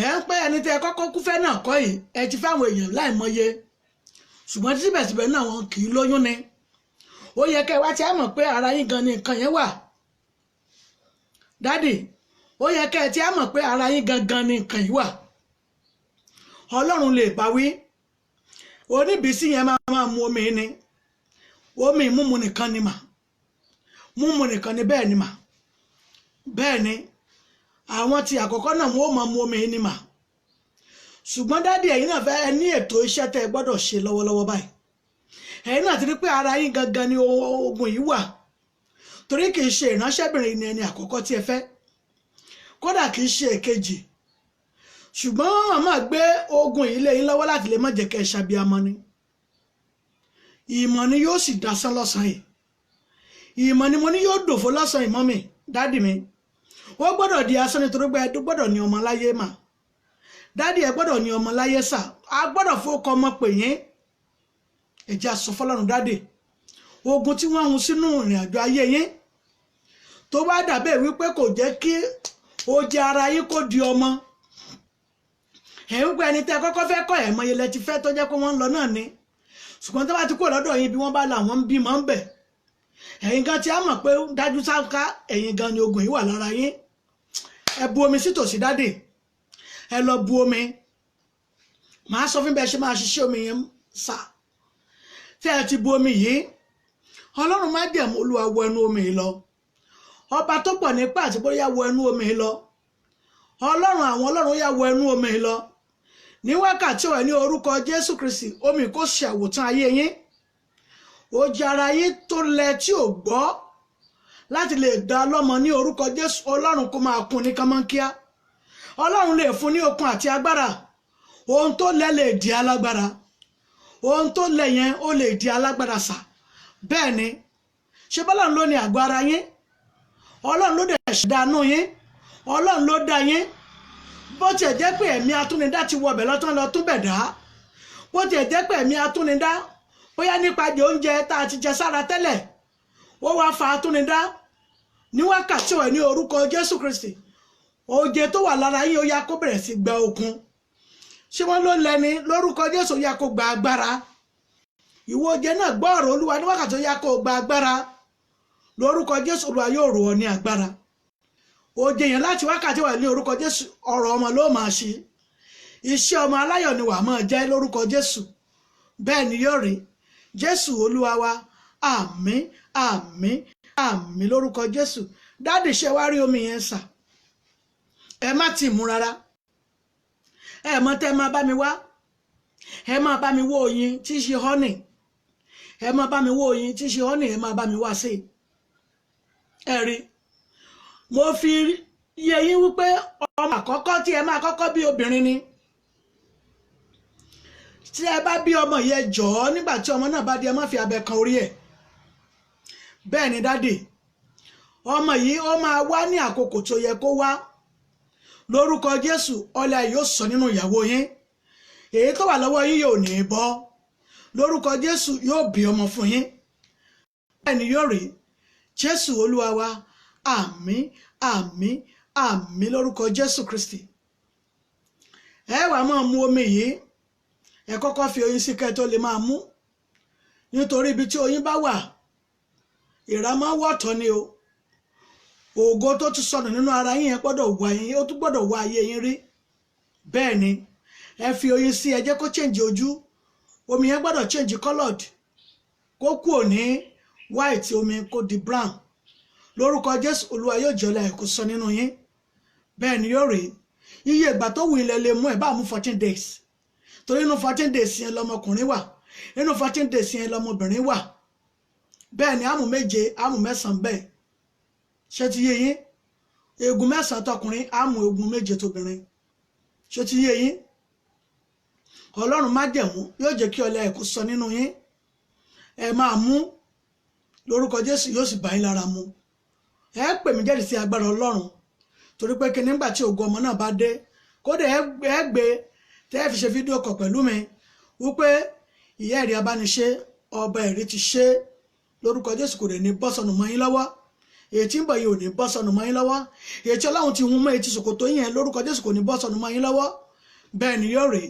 ẹ̀ ń pẹ́ ẹni tẹ́ ẹ kọ́kọ́ kú fẹ́ náà kọ́ yìí ẹ ti fáwọn èèyàn láìmọye ṣùgbọ́n síbẹ̀síbẹ̀ náà wọn kì í lóyún ni ó yẹ kẹ́ wá tí a mọ̀ pé ara yín gan ni nǹkan yẹn wà dádì ó yẹ kẹ́ tí a mọ̀ pé ara yín gangan ni nǹkan yìí wà Ọlọ́run lè bá wí oníbìsí yẹn máa mu omi ni omi mímu nìkan ni mà mímu nìkan ni bẹ́ẹ̀ ni mà bẹ́ẹ̀ ni àwọn tí àkọ́kọ́ náà wọ́n máa mu omi ni mà ṣùgbọ́n dádì ẹ̀yin náà fẹ́ ní ètò iṣẹ́ tẹ́ ẹ gbọ́dọ̀ ṣe lọ́wọ́lọ́wọ́ báyìí ẹ̀yin náà ti rí pé ara yín gangan ni ogun yìí wà torí kì í ṣe ìránṣẹ́bìnrin ni ẹni àkọ́kọ́ tí ẹ fẹ́ kódà kì í ṣe èkejì ṣùgbọ́n wọ́n máa gbé ogun yìí lé yín lọ́wọ́ láti lè má jẹ́ kẹ́ ẹ ṣàbíamọ ni ìmọ̀ ni yóò sì dasán lọ́sàn-án yìí ìmọ̀ ni mo ní yóò dòfo lọ́sàn-án ìmọ̀ mi dádì mi ó gbọ́dọ̀ di asán nítorí pé ẹ gbọ́dọ̀ ní ọmọ láyé mà dádì ẹ gbọ́dọ̀ ní ọmọ láyé sà á gbọ́dọ̀ fowókọ ọmọ pè yín ẹ jẹ́ á sọ fọ́lọ́run dádì ogun tí wọ́n hun sínú ìrìn àjò ayé yín tó bá dàbẹ́ wípé kò jẹ́ kí ó jẹ ara yín kó di ọmọ ẹ̀ ń pẹ́ ẹni tẹ́ kọ́kọ́ fẹ́ kọ́ ẹ̀ mọye lẹ ti fẹ́ tó jẹ́ pé wọ́n ń lọ náà ni ṣùgbọ́n tó bá ti kúrò lọ́dọ̀ yín bí wọ́n bá là wọ́n ń bímọ ń bẹ̀ ẹ̀yin gan tí a mọ̀ pé dájú sáká ẹ̀yin gan ni ogun yìí wà lára yín ẹ bu omi sí tòsí dádì ẹ lọ bu omi màá sọ fún bẹ́ẹ̀ ṣe máa ṣiṣẹ́ omi yẹn sà tí ẹ ti bu omi yìí Ọlọ́run májẹ̀mú Olúwa wọ ẹnu omi yìí lọ ọba tó pọ̀ nípa àti bóyá wọ ẹnu omi yìí lọ Ọlọ́run àwọn Ọlọ́run yá wọ ẹnu omi yìí lọ ní wákàtí ọ̀rẹ́ ní orúkọ Jésù Kristi omi kó ṣe àwòtán ayé yín ó jẹ́ ara yín tó lẹ tí ò gbọ́ láti lè dá lọ́mọ ní orúkọ Jésù Ọlọ́run kó máa kún ní kánmọ́nkíá Ọlọ́run lè fún ní okun àti agbára ohun tó lẹ lè di alágbára ohun tó lẹ yẹn ó lè di alágbára sà bẹ́ẹ̀ ni ṣé bọ́lọ́run ló ní àgọ́ ara yín Ọlọ́run ló dẹ̀ ṣẹ̀dánú yín Ọlọ́run ló dá yín bó tiẹ̀ jẹ́ pé ẹ̀mí atúnidá ti wọbẹ̀ lọ́tán lọ tún bẹ̀ dá bó tiẹ̀ jẹ́ pé ẹ̀mí atúnidá bóyá nípa jẹ oúnjẹ tá a ti jẹ sára tẹ́lẹ̀ ó wá fa atúnidá ní wákàtí ọ̀rẹ́ ní orúkọ Jésù Kristi oje tó wà lára yín ó yá kó bẹ̀rẹ̀ sí gba okun ṣé wọ́n ló lẹ́ni lórúkọ Jésù ó yá kó gba agbára ìwọ oje náà gbọ́ ọ̀rọ̀ Olúwa ní wákàtí ó yá kó gba agbára lórúkọ Jésù Olúwa yóò rọ̀ ọ́ ní agbára oje yẹn láti wákàtí wà ní orúkọ Jésù ọ̀rọ̀ ọmọ ló máa ṣe iṣẹ́ ọmọ aláyọ̀ ni wàá máa jẹ́ lórúkọ Jésù bẹ́ẹ̀ ni yóò rí Jésù Olúwa wa àmín àmín àmín lórúkọ Jésù dáàdì ṣe wá rí omi yẹn sà ẹ má tì mú rárá ẹ mọ tẹ́ máa bá mi wá ẹ máa bá mi wó oyin tí í ṣe honey ẹ máa bá mi wó oyin tí í ṣe honey ẹ máa bá mi wá sí ẹ rí mo fi yé yín wípé ọmọ àkọ́kọ́ tí ẹ máa kọ́kọ́ bí obìnrin ni tí ẹ bá bí ọmọ yẹn jọ̀ọ́ nígbà tí ọmọ náà bá di ẹ má fi abẹ kan orí ẹ̀ bẹ́ẹ̀ ni dádì ọmọ yìí ó máa wá ní àkókò tó yẹ kó wá lórúkọ Jésù ọlẹ̀ yóò sọ nínú ìyàwó yín, èyí tó wà lọ́wọ́ yín yóò ní bọ́, lórúkọ Jésù yóò bí ọmọ fún yín, bẹ́ẹ̀ ni yóò rí. Jésù Olúwa wa, àmín àmín àmín lórúkọ Jésù Kristi. Ẹ wá máa mu omi yìí, ẹ kọ́kọ́ fi oyin sí kẹ́ tó lè máa mú, nítorí ibi tí oyin bá wà ìrà máa wọ̀tọ̀ ni o. Ògo tó ti sọnù nínú ara yín yẹn gbọ́dọ̀ wá yín, ó tún gbọ́dọ̀ wá ayé yín rí. Bẹ́ẹ̀ ni ẹ fi oyin sí, ẹ jẹ́ kó change ojú, omi yẹn gbọ́dọ̀ change colored, kó kúrò ní white omi kó di brown. Lórúkọ Jésù Olúwa yóò jọlá ẹ̀ kó sọ nínú yín. Bẹ́ẹ̀ ni yóò rí. Iye ìgbà tó wù ilẹ̀ lè mú ẹ̀ bá mú 14 days, torí inú 14 days yẹn lọmọkùnrin wà, inú 14 days yẹn lọmọbìnrin wà. Bẹ́ẹ̀ ni àmú 7 àmú 9 bẹ́ẹ̀. Ṣé ti yé yín? Egun 9 tọkùnrin àmú egun 7 tóbìnrin. Ṣé ti yé yín? Ọlọ́run májẹ̀mú yóò jẹ́ kí ọlá ẹ̀ kó sọ nínú yín. Ẹ máa mú, lórúkọ Jésù yóò sì bá yín lára mu. Ẹ pè mí jẹ́rìí sí agbára Ọlọ́run, torí pé kí nígbà tí ògo ọmọ náà bá dé, kódà ẹ gbé tẹ́ ẹ fi ṣe fídíò kọ̀ pẹ̀lú mi wípé ìyá ẹ̀rí abániṣe ọba ẹ̀rí ti ṣe. Lórúkọ Jésù kò dẹ̀ ní bọ́ sọnù mọ́ yín lọ́wọ́, èyí tí ń bọ̀ yìí ò ní bọ́ sọnù mọ́ yín lọ́wọ́, èyí tí Ọlọ́run ti hun mọ́ etí ṣòkòtò yẹn lórúkọ Jésù kò ní bọ́ sọnù mọ́ yín lọ́wọ́. Bẹ́ẹ̀ ni yóò rí.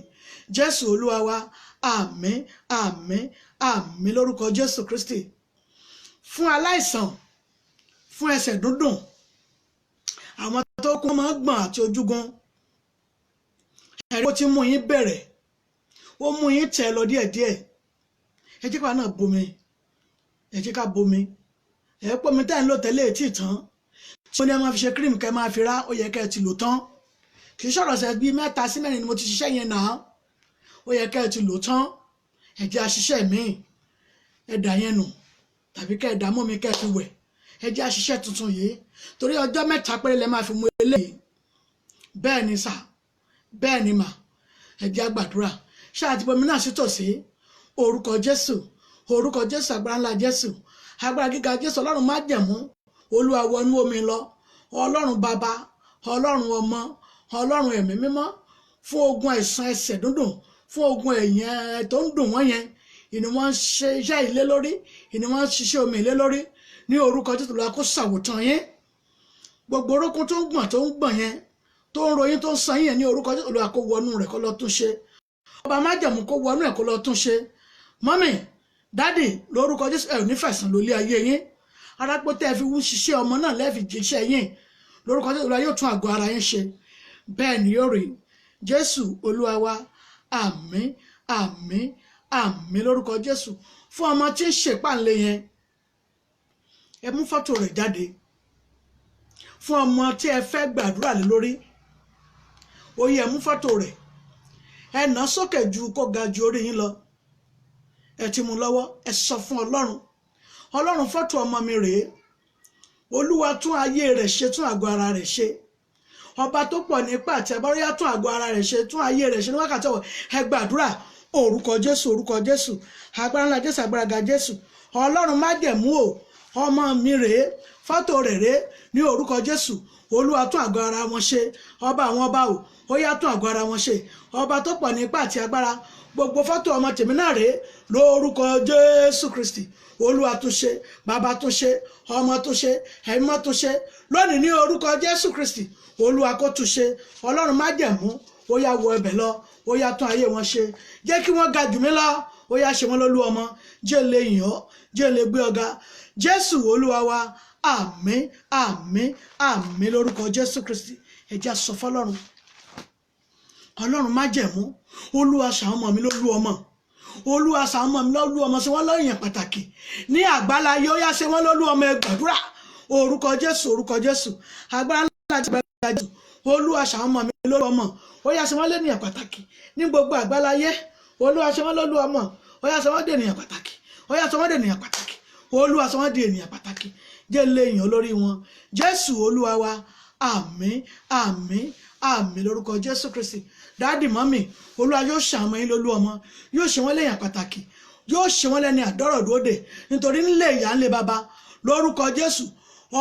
Jésù Olúwa wa, àmín àmín àmín lórúkọ Jésù Kristi. Fún aláìsàn, fún ẹsẹ̀ dúndùn, àwọn tó kún máa ń gbọ̀n àti ojúgun, ẹ̀rí ó ti mú yín bẹ̀rẹ̀, ó mú yín tẹ̀ lọ díẹ̀díẹ̀. Ẹ jẹ́ ká náà bomi, ẹ jẹ́ ká bomi, ẹ pọ́ mi tẹ́ ń lò tẹ́lẹ̀ tí tán, tí ó ní ẹ máa fi ṣe cream kẹ́ máa fi rá, ó yẹ kẹ́ ẹ ti lò tán. Kì í ṣọ̀rọ̀ ṣe bí 3 sí 4 ni mo ti ṣiṣẹ́ yẹn náà, ó yẹ kẹ́ ẹ ti lò tán. Ẹ jẹ́ àṣìṣe míì, ẹ dà yẹn nù, tàbí kẹ́ ẹ dà mọ́ mi kẹ́ ẹ fi wẹ̀. Ẹ jẹ́ àṣìṣe tuntun yìí, torí ọjọ́ 3 péré lẹ máa fi mú eléyìí. Bẹ́ẹ̀ ni sà, bẹ́ẹ̀ ni mà. Ẹ jẹ́ àgbàdúrà. Ṣáà ti bomi náà sí tòsí. Orúkọ Jésù, orúkọ Jésù, agbára ńlá Jésù, agbára gíga Jésù, Ọlọ́run májẹ̀mú, Olúwa wọnú omi lọ. Ọlọ́run bàbá, Ọlọ́run ọmọ, Ọlọ́run ẹ̀mí mímọ́, fún ogun àìsàn ẹsẹ̀ dúndùn, fún ogun ẹ̀yìn tó ń dùn wọ́n yẹn, ìní wọ́n ń ṣe iṣẹ́ ilé lórí, ìní wọ́n ń ṣiṣẹ́ omi ilé lórí. Ní orúkọ Jésù Olúwa kó ṣàwòtán yín. Gbogbo orókún tó ń gbọ̀n yẹn, tó ń ròyìn tó ń san yẹn, ní orúkọ Jésù Olúwa kó wọnú rẹ̀ kó lọ tún ṣe. Ọba májẹ̀mú kó wọnú ẹ̀ kó lọ tún ṣe. Mọ́mì, dádì, lórúkọ Jésù ẹ̀ ò ní fẹ̀sán lólé ayé yín. Arápò tẹ́ ẹ fi wú ṣiṣẹ́ ọmọ náà lẹ́ẹ̀fì jíṣẹ́ yín. Lórúkọ Jésù Olúwa yóò tún àgọ́ ara yín ṣe. Bẹ́ẹ̀ ni yóò rí. Jésù Olúwa wa, àmín àmín àmín lórúkọ Jésù. Fún ọmọ tí ń ṣèpàlẹ yẹn, ẹ mú fọ́tò rẹ̀ jáde. Fún ọmọ tí ẹ fẹ́ gbàdúrà lé lórí, ó yẹ mú fọ́tò rẹ̀, ẹ nà sókè ju kó ga ju orí yín lọ. Ẹ ti mú lọ́wọ́, ẹ sọ fún Ọlọ́run, Ọlọ́run fọ́tò ọmọ mi rèé, Olúwa tún ayé rẹ̀ ṣe, tún àgọ́ ara rẹ̀ ṣe. Ọba tó pọ̀ nípa àti abáríyá, tún àgọ́ ara rẹ̀ ṣe, tún ayé rẹ̀ ṣe ní wákàtí ọ̀wọ̀. Ẹ gbàdúrà. Orúkọ Jésù, orúkọ Jésù, agbára ńlá Jésù, agbára ga Jésù. Ọlọ́run májẹ̀mú o, ọmọ mi rèé, fọ́tò rẹ̀ rèé, ní orúkọ Jésù. Olúwa tún àgọ́ ara wọn ṣe. Ọba àwọn ọba o, ó yá tún àgọ́ ara wọn ṣe. Ọba tó pọ̀ nípa àti agbára, gbogbo fọ́tò ọmọ tèmi náà rèé, lórúkọ Jésù Kristi. Olúwa tún ṣe, bàbá tún ṣe, ọmọ tún ṣe, ẹ̀mí mọ́ tún ṣe. Lónìí ní orúkọ Jésù Kristi, Olúwa kó tún ṣe. Ọlọ́run májẹ̀mú, ó yá wọ ẹbẹ̀ lọ, ó yá tún ayé wọn ṣe. Jẹ́ kí wọ́n ga jù mí lọ, ó yá ṣe wọ́n lólú ọmọ. Jẹ́ lè yìn ọ́, jẹ́ lè gbé ọ̀gá. Jésù Olúwa wa, àmín àmín àmín lórúkọ Jésù Kristi. Ẹ jẹ́ sọ fọ́lọ́run. Ọlọ́run májẹ̀mú, Olúwa ṣàwọn ọmọ mi lólú ọmọ. Olúwa ṣàwọn ọmọ mi lólú ọmọ, ṣe wọ́n lọ́yìn pàtàkì ní àgbáláyé, ó yá ṣe wọ́n lólú ọmọ. Ẹ gbàdúrà. Orúkọ Jésù, orúkọ Jésù, agbára ńlá ti gbàgbà jù. Olúwa ṣàwọn ọmọ mi lólú ọmọ, ó yá ṣe wọ́n lẹ́nìyàn pàtàkì ní gbogbo àgbáláyé. Olúwa ṣe wọ́n lólú ọmọ, ó yá ṣe wọ́n dé ènìyàn pàtàkì, ó yá ṣe wọ́n dé ènìyàn pàtàkì. Olúwa ṣe wọ́n dé ènìyàn pàtàkì. Jẹ́ lè yìn olórí wọn. Jésù Olúwa wa, àmín àmín àmín lórúkọ Jésù Kristi. Dáàdì mọ́mì, Olúwa yóò ṣàwọn yín lólú ọmọ, yóò ṣe wọ́n lẹ́yìn pàtàkì, yóò ṣe wọ́n lẹ́ni àdọ́rọ̀dọ́dẹ, nítorí nílé ìyá ńlé baba. Lórúkọ Jésù,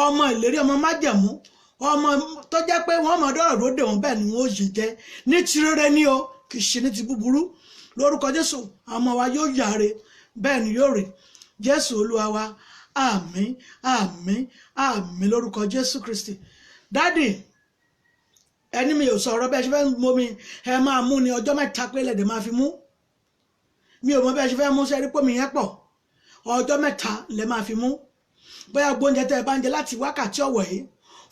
ọmọ ìlérí, ọmọ májẹ̀mú, ọmọ tó jẹ́ pé wọ́n mọ̀ dọ́rọ̀ lóde wọn bẹ́ẹ̀ ni wọ́n ó yè jẹ́ ní ti rere ní o kì í ṣe ní ti búburú lórúkọ Jésù ọmọ wa yóò yáre bẹ́ẹ̀ ni yóò rè Jésù Olúwa wa àmín àmín àmín lórúkọ Jésù Kristi. Dádì ẹni mi ò sọ̀rọ̀ bẹ́ẹ̀ ṣe fẹ́ mú mi ẹ máa mú ni ọjọ́ mẹ́ta pé lẹ́dẹ̀ máa fi mú mi ò mọ bẹ́ẹ̀ ṣe fẹ́ mú sẹ́rí pé mi yẹn pọ̀ ọjọ́ mẹ́ta lẹ́ máa fi mú bóyá gbóúnjẹ tẹ́ ẹ bá ń jẹ láti wákàtí ọ̀wọ̀ yìí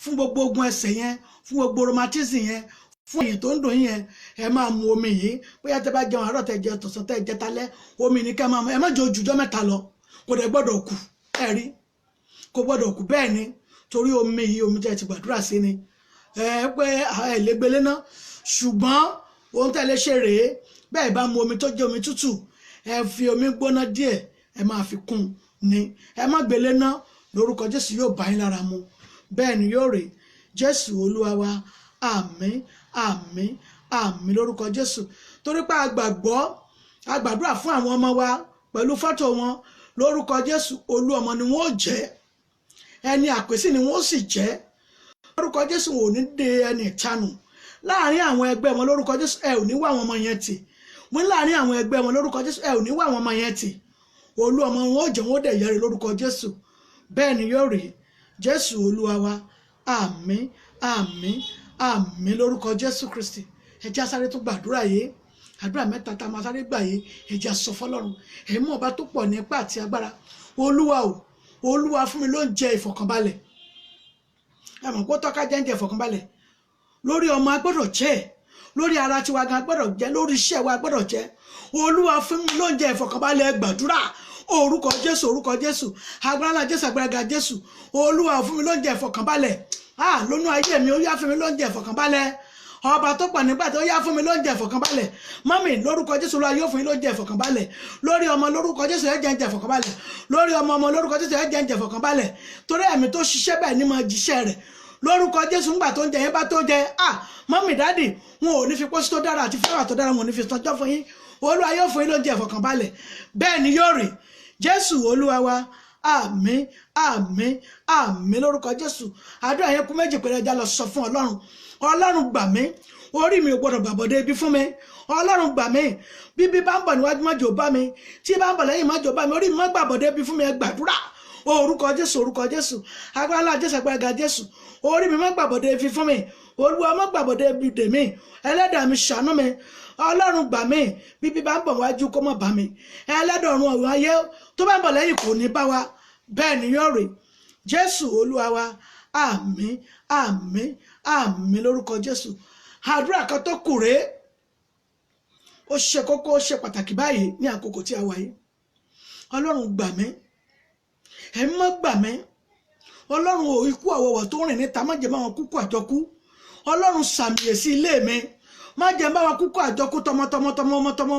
fún gbogbo ogun ẹsẹ̀ yẹn fún gbogbo rheumatism yẹn fún èyí tó ń dùn yẹn ẹ máa mu omi yìí bóyá tẹ́ bá jẹun àárọ̀ tẹ́ jẹ tọ̀sán tẹ́ jẹ talẹ́ omi ní kẹ́ máa mu ẹ má jẹ ojújọ́ mẹ́ta lọ kò dẹ̀ gbọ́dọ̀ kù ẹ rí kò gbọ́dọ̀ kù bẹ́ẹ̀ ni torí omi yìí omi tẹ́ ti gbàdúrà sí ni ẹ pé ẹ lè gbélé ná ṣùgbọ́n ohun tẹ́ lè ṣe rèé bẹ́ẹ̀ bá mu omi tó jẹ́ omi tútù ẹ fi omi gbóná díẹ̀ ẹ máa fi kún ni ẹ má gbélé ná lórúkọ Jésù yóò bá yín lára mu bẹ́ẹ̀ ni yóò rè Jésù Olúwa wa àmín àmín àmín lórúkọ Jésù torí pé a gbàdúrà fún àwọn ọmọ wa pẹ̀lú fọ́tò wọn lórúkọ Jésù olú ọmọ ni wọ́n ó jẹ́ ẹni àpèsí ni wọ́n ó sì jẹ́ lórúkọ Jésù ò ní de ẹni ìtanù láàrin àwọn ẹgbẹ́ wọn lórúkọ Jésù ẹ ò ní wá àwọn ọmọ yẹn tì mú láàrin àwọn ẹgbẹ́ wọn lórúkọ Jésù ẹ ò ní wá àwọn ọmọ yẹn tì olú ọmọ wọn ó jẹ́ wọn ó dẹ̀ yẹrẹ lórúkọ Jésù bẹ́ẹ̀ ni yóò rí Jésù Olúwa wa àmín àmín àmín lórúkọ Jésù Kristi ẹ jẹ́ á sáré tó gbàdúrà yìí àdúrà mẹ́ta tá a máa sáré gbà yìí ẹ jẹ́ á sọ fọ́lọ́run ẹ mú ọba tó pọ̀ ní ipá àti agbára Olúwa o Olúwa fún mi ló ń jẹ ìfọ̀kànbalẹ̀ ẹ mọ̀ pé tọ́ka jẹ́ ń jẹ ìfọ̀kànbalẹ̀ lórí ọmọ agbọ́dọ̀ jẹ́ lórí ara tiwa gan agbọ́dọ̀ jẹ́ lórí iṣẹ́ wa agbọ́dọ̀ jẹ́ Olúwa fún mi ló ń jẹ ìfọ̀kànbalẹ̀ gbàdúrà orúkọ Jésù agbára Jésù agbára Jésù Olúwa fún mi ló ń jẹ ìfọ̀kànbalẹ̀ lónú ayé mi ó yá fún mi ló ń jẹ ìfọ̀kànbalẹ̀ ọba tó pọ̀ nígbà tó yá fún mi ló ń jẹ ìfọ̀kànbalẹ̀ mọ́mì lórúkọ Jésù Olúwa yóò fún mi ló ń jẹ ìfọ̀kànbalẹ̀ lórí ọmọ lórúkọ Jésù ẹ jẹ́ ń jẹ ìfọ̀kànbalẹ̀ lórí ọmọ lórúkọ Jésù ẹ jẹ́ ń jẹ ìfọ̀kànbalẹ̀ torí ẹ̀mí tó ṣiṣẹ́ bẹ́ẹ̀ ni mo jíṣẹ́ rẹ̀ lórúkọ Jésù ńgbà tó ń jẹ yẹn bá tó jẹ mọ́mì dádì wọn ò ní fi pósí tó dára àti fúláwà tó dára wọn ò ní fi tọ́jọ́ fún yín Olúwa yóò fún yín ló ń jẹ ìfọ̀kànbalẹ̀ bẹ́ẹ̀ ni yóò rí Jésù Olúwa wa àmín àmín àmín lórúkọ Jésù àdúrà yẹn kú méjì péré ẹja lọ sọ fún Ọlọ́run gbà mí orí mi ò gbọdọ̀ gbàbọ̀dé ibi fún mi Ọlọ́run gbà mí bíbí bá ń bọ̀ níwájú má jò bá mi tí bá ń bọ̀ lẹ́yìn má jò bá mi orí mi má gbàbọ̀dé ibi fún mi ẹ gbàdúrà orúkọ Jésù agbára Jésù agbára Jésù orí mi má gbàbọ̀dé ibi fún mi Olúwa má gbàbọ̀dé ibi dè mí ẹlẹ́dàá mi ṣàánú mi Ọlọ́run gbà mí bíbí bá ń bọ̀ níwájú kó má bá mi ẹlẹ́dàá ọ̀run ọ̀run ayé tó bá ń bọ̀ lẹ́yìn kò ní bá wa bẹ́ẹ̀ ni yóò rí Jésù Olúwa wa àmín àmín àmín lórúkọ Jésù àdúrà kan tó kù rèé ó ṣe kókó ó ṣe pàtàkì báyìí ní àkókò tí a wà yìí Ọlọ́run gbà mí ẹ̀mí mọ́ gbà mí Ọlọ́run ò ikú àwọ̀wọ̀ tó rìn níta má jẹ́ bá wọn kúkú àjọkú Ọlọ́run sàmìyèsí ilé mi má jẹ́ bá wọn kúkú àjọkú tọmọtọmọ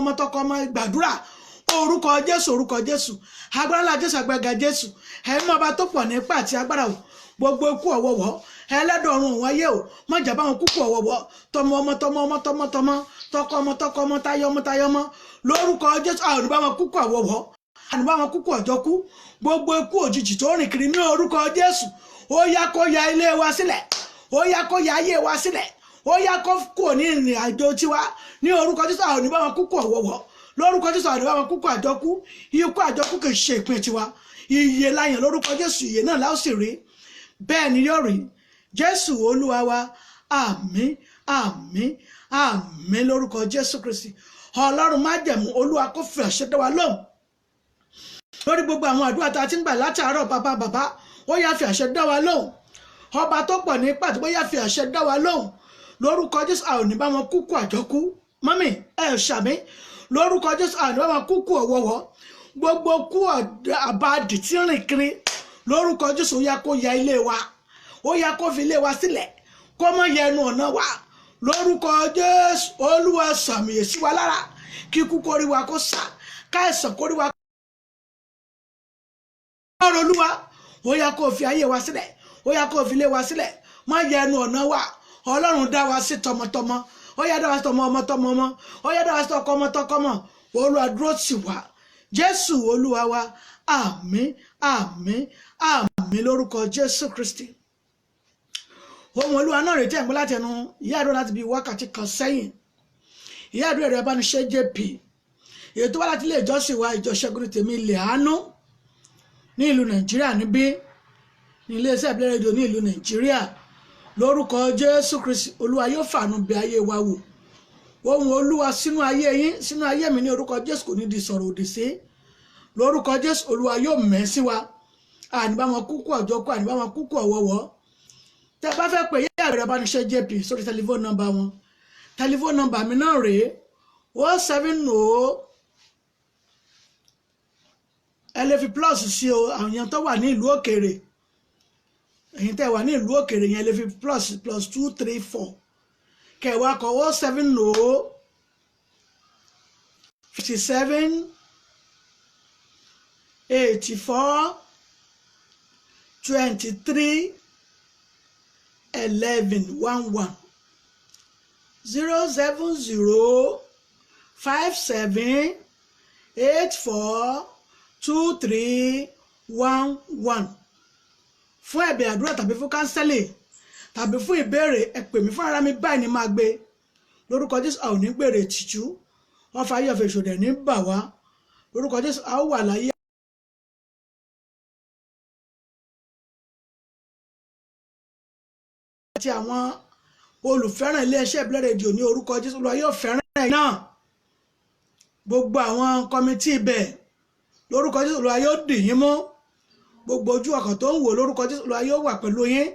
ọmọtọkọ ọmọ gbàdúrà orúkọ Jésù agbára Jésù agbára Jésù ẹ̀mí ọba tó pọ̀ nípa àti agbára o gbogbo ikú ọ̀wọ̀wọ̀ ẹlẹ́dọ̀ ọ̀run òun ayé o má jà bá wọn kúkú ọ̀wọ̀wọ̀ tọmọ tọkọ ọmọ táyọmọ lórúkọ Jésù àwọn ò ní bá wọn kúkú ọ̀wọ̀wọ̀ àní bá wọn kúkú ọ̀jọ́kú gbogbo ikú òjijì tó rìn kiri ní orúkọ Jésù ó yá kó ya ilé wa sílẹ̀ ó yá kó ya ayé wa sílẹ̀ ó yá kó kúrò ní ìrìn àjò tiwa ní orúkọ Jésù àwọn ò ní bá wọn kúkú ọ̀wọ̀wọ̀ lórúkọ Jésù àwọn ò ní bá wọn kúkú àjọkú ikú àjọkú kì í ṣe ìpín tiwa ìyè láyàn lórúkọ Jésù ìyè náà láò sì rí bẹ́ẹ̀ ni yóò rí Jésù Olúwa wa àmín àmín àmín lórúkọ Jésù Kristi Ọlọ́run májẹ̀mú Olúwa kó fi àṣẹ dá wa lóhùn lórí gbogbo àwọn àdúrà tá a ti ń gbà látàárọ̀ bàbá ó yá fi àṣẹ dá wa lóhùn ọba tó pọ̀ ní pàtó ó yá fi àṣẹ dá wa lóhùn lórúkọ Jésù a ò ní bá wọn kúkú àjọkú mọ́mì ẹ ṣàmì lórúkọ Jésù a ò ní bá wọn kúkú ọ̀wọ̀wọ̀ gbogbo kú àbádì tí rìn kiri lórúkọ Jésù ó yá kó ya ilé wa ó yá kó fi ilé wa sílẹ̀ kó mọ́ yẹ ẹnu ọ̀nà wa lórúkọ Jésù Olúwa sàmìyèsí wa lára kíkú kórí wa kó sà káìsàn kórí wa ọ̀rọ̀ Olúwa ó yá kó fi ayé wa sílẹ̀ ó yá kó fi ilé wa sílẹ̀ má yẹ ẹnu ọ̀nà wa Ọlọ́run dá wa sí tọmọtọmọ ó yá dá wa sí tọmọ ọmọ ó yá dá wa sí tọkọ ọmọ Olúwa dúró tì wá Jésù Olúwa wa àmín àmín àmín lórúkọ Jésù Kristi ohun Olúwa náà rèé tẹ̀ ń gbọ́ láti ẹnu ìyá àdúrà láti bí wákàtí kan sẹ́yìn. Ìyá àdúrà rẹ̀ Abániṣẹ́ JP èyí tó wá láti ilé ìjọsìn wa ìjọ Ṣẹ́gun Tèmi Ilẹ̀ Àánú ní ìlú Nàìjíríà níbí ní iléeṣẹ́ ìbílẹ̀ rédíò ní ìlú Nàìjíríà. Lórúkọ Jésù Kristi Olúwa yóò fàánú bẹ̀ ayé wa wò. Ohun Olúwa sínú ayé yín sínú ayé mi ní orúkọ Jésù kò ní di sọ̀rọ̀ òdì sí. Lórúkọ Jésù Olúwa yóò mẹ́ sí wa. Àní bá wọn kúkú ọjọ́ kú àní bá wọn kúkú ọ̀wọ́wọ́. Tẹ́ bá fẹ́ pè ìyá àdúrà Abániṣẹ́ JP sórí tẹlifóònù nọ́mbà wọn. Tẹlifóònù nọ́mbà mi náà rèé 070 ẹ lè fi plus sí o àwọn èèyàn tó wà ní ìlú òkèèrè. Ẹ̀yin tẹ́ wà ní ìlú òkèèrè yẹn lè fi +234 kẹwàá kọ 070 57 84 23 11 11 070 57 84 2311 fún ẹ̀bẹ̀ àdúrà tàbí fún kánsẹ́lì tàbí fún ìbéèrè ẹ pè mí fún ara mi báyìí ni máa gbé. Lórúkọ Jésù a ò ní gbèrè tìjú wọ́n fa ayé ọ̀fẹ́ ìṣòdẹ̀ ní bà wá. Lórúkọ Jésù a ó wà láyé àti àwọn olùfẹ́ràn iléeṣẹ́ ìbílẹ̀ rédíò ní orúkọ Jésù Olúwa yóò fẹ́ràn ẹ̀ náà. Gbogbo àwọn kọmitì ibẹ̀ lórúkọ Jésù Olúwa yóò dì yín mú. Gbogbo ojú ọkàn tó ń wò lórúkọ Jésù Olúwa yóò wà pẹ̀lú yín.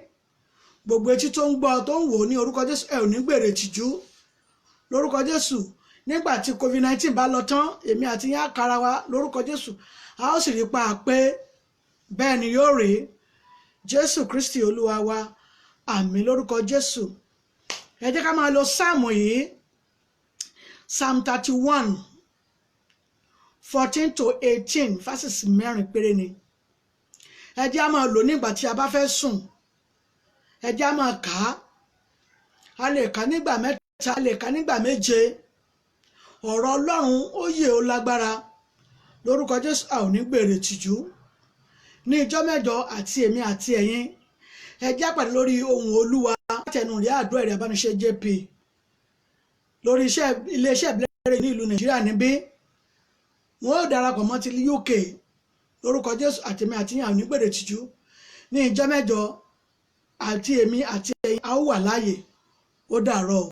Gbogbo etí tó ń gbọ́ tó ń wò ní orúkọ Jésù ẹ ò ní gbèrè tìjú. Lórúkọ Jésù nígbà tí COVID-19 bá lọ tán èmi àti yín á kára wa lórúkọ Jésù a ó sì rí pa pé bẹ́ẹ̀ ni yóò rèé. Jésù Kristi Olúwa wa àmín lórúkọ Jésù. Ẹ jẹ́ ká máa lo sáàmù yìí Psalm 31 14 to 18 fásitì mẹ́rin péré ni. Ẹ jẹ́ á máa lò nígbà tí a bá fẹ́ sùn. Ẹ jẹ́ á máa kà á. A lè kà nígbà mẹ́ta, a lè kà nígbà méje. Ọ̀rọ̀ Ọlọ́run ó yè ó lágbára. Lórúkọ Jésù a ò ní gbèrè tìjú. Ní ìjọ́ mẹ́jọ àti èmi àti ẹ̀yin. Ẹ jẹ́ á pàdé lórí ohùn Olúwa látẹnu ìyá àdúrà rẹ̀ Abániṣẹ́ JP. Lórí iléeṣẹ́ ìbílẹ̀ ní ìlú Nàìjíríà níbí. Wọ́n ó darapọ̀ mọ́ ti UK. Lórúkọ Jésù àtèmi àti yín a ò ní gbèrè tìjú. Ní ìjọ́ mẹ́jọ àti èmi àti ẹ̀yin a ó wà láàyè. Ó dàárọ̀.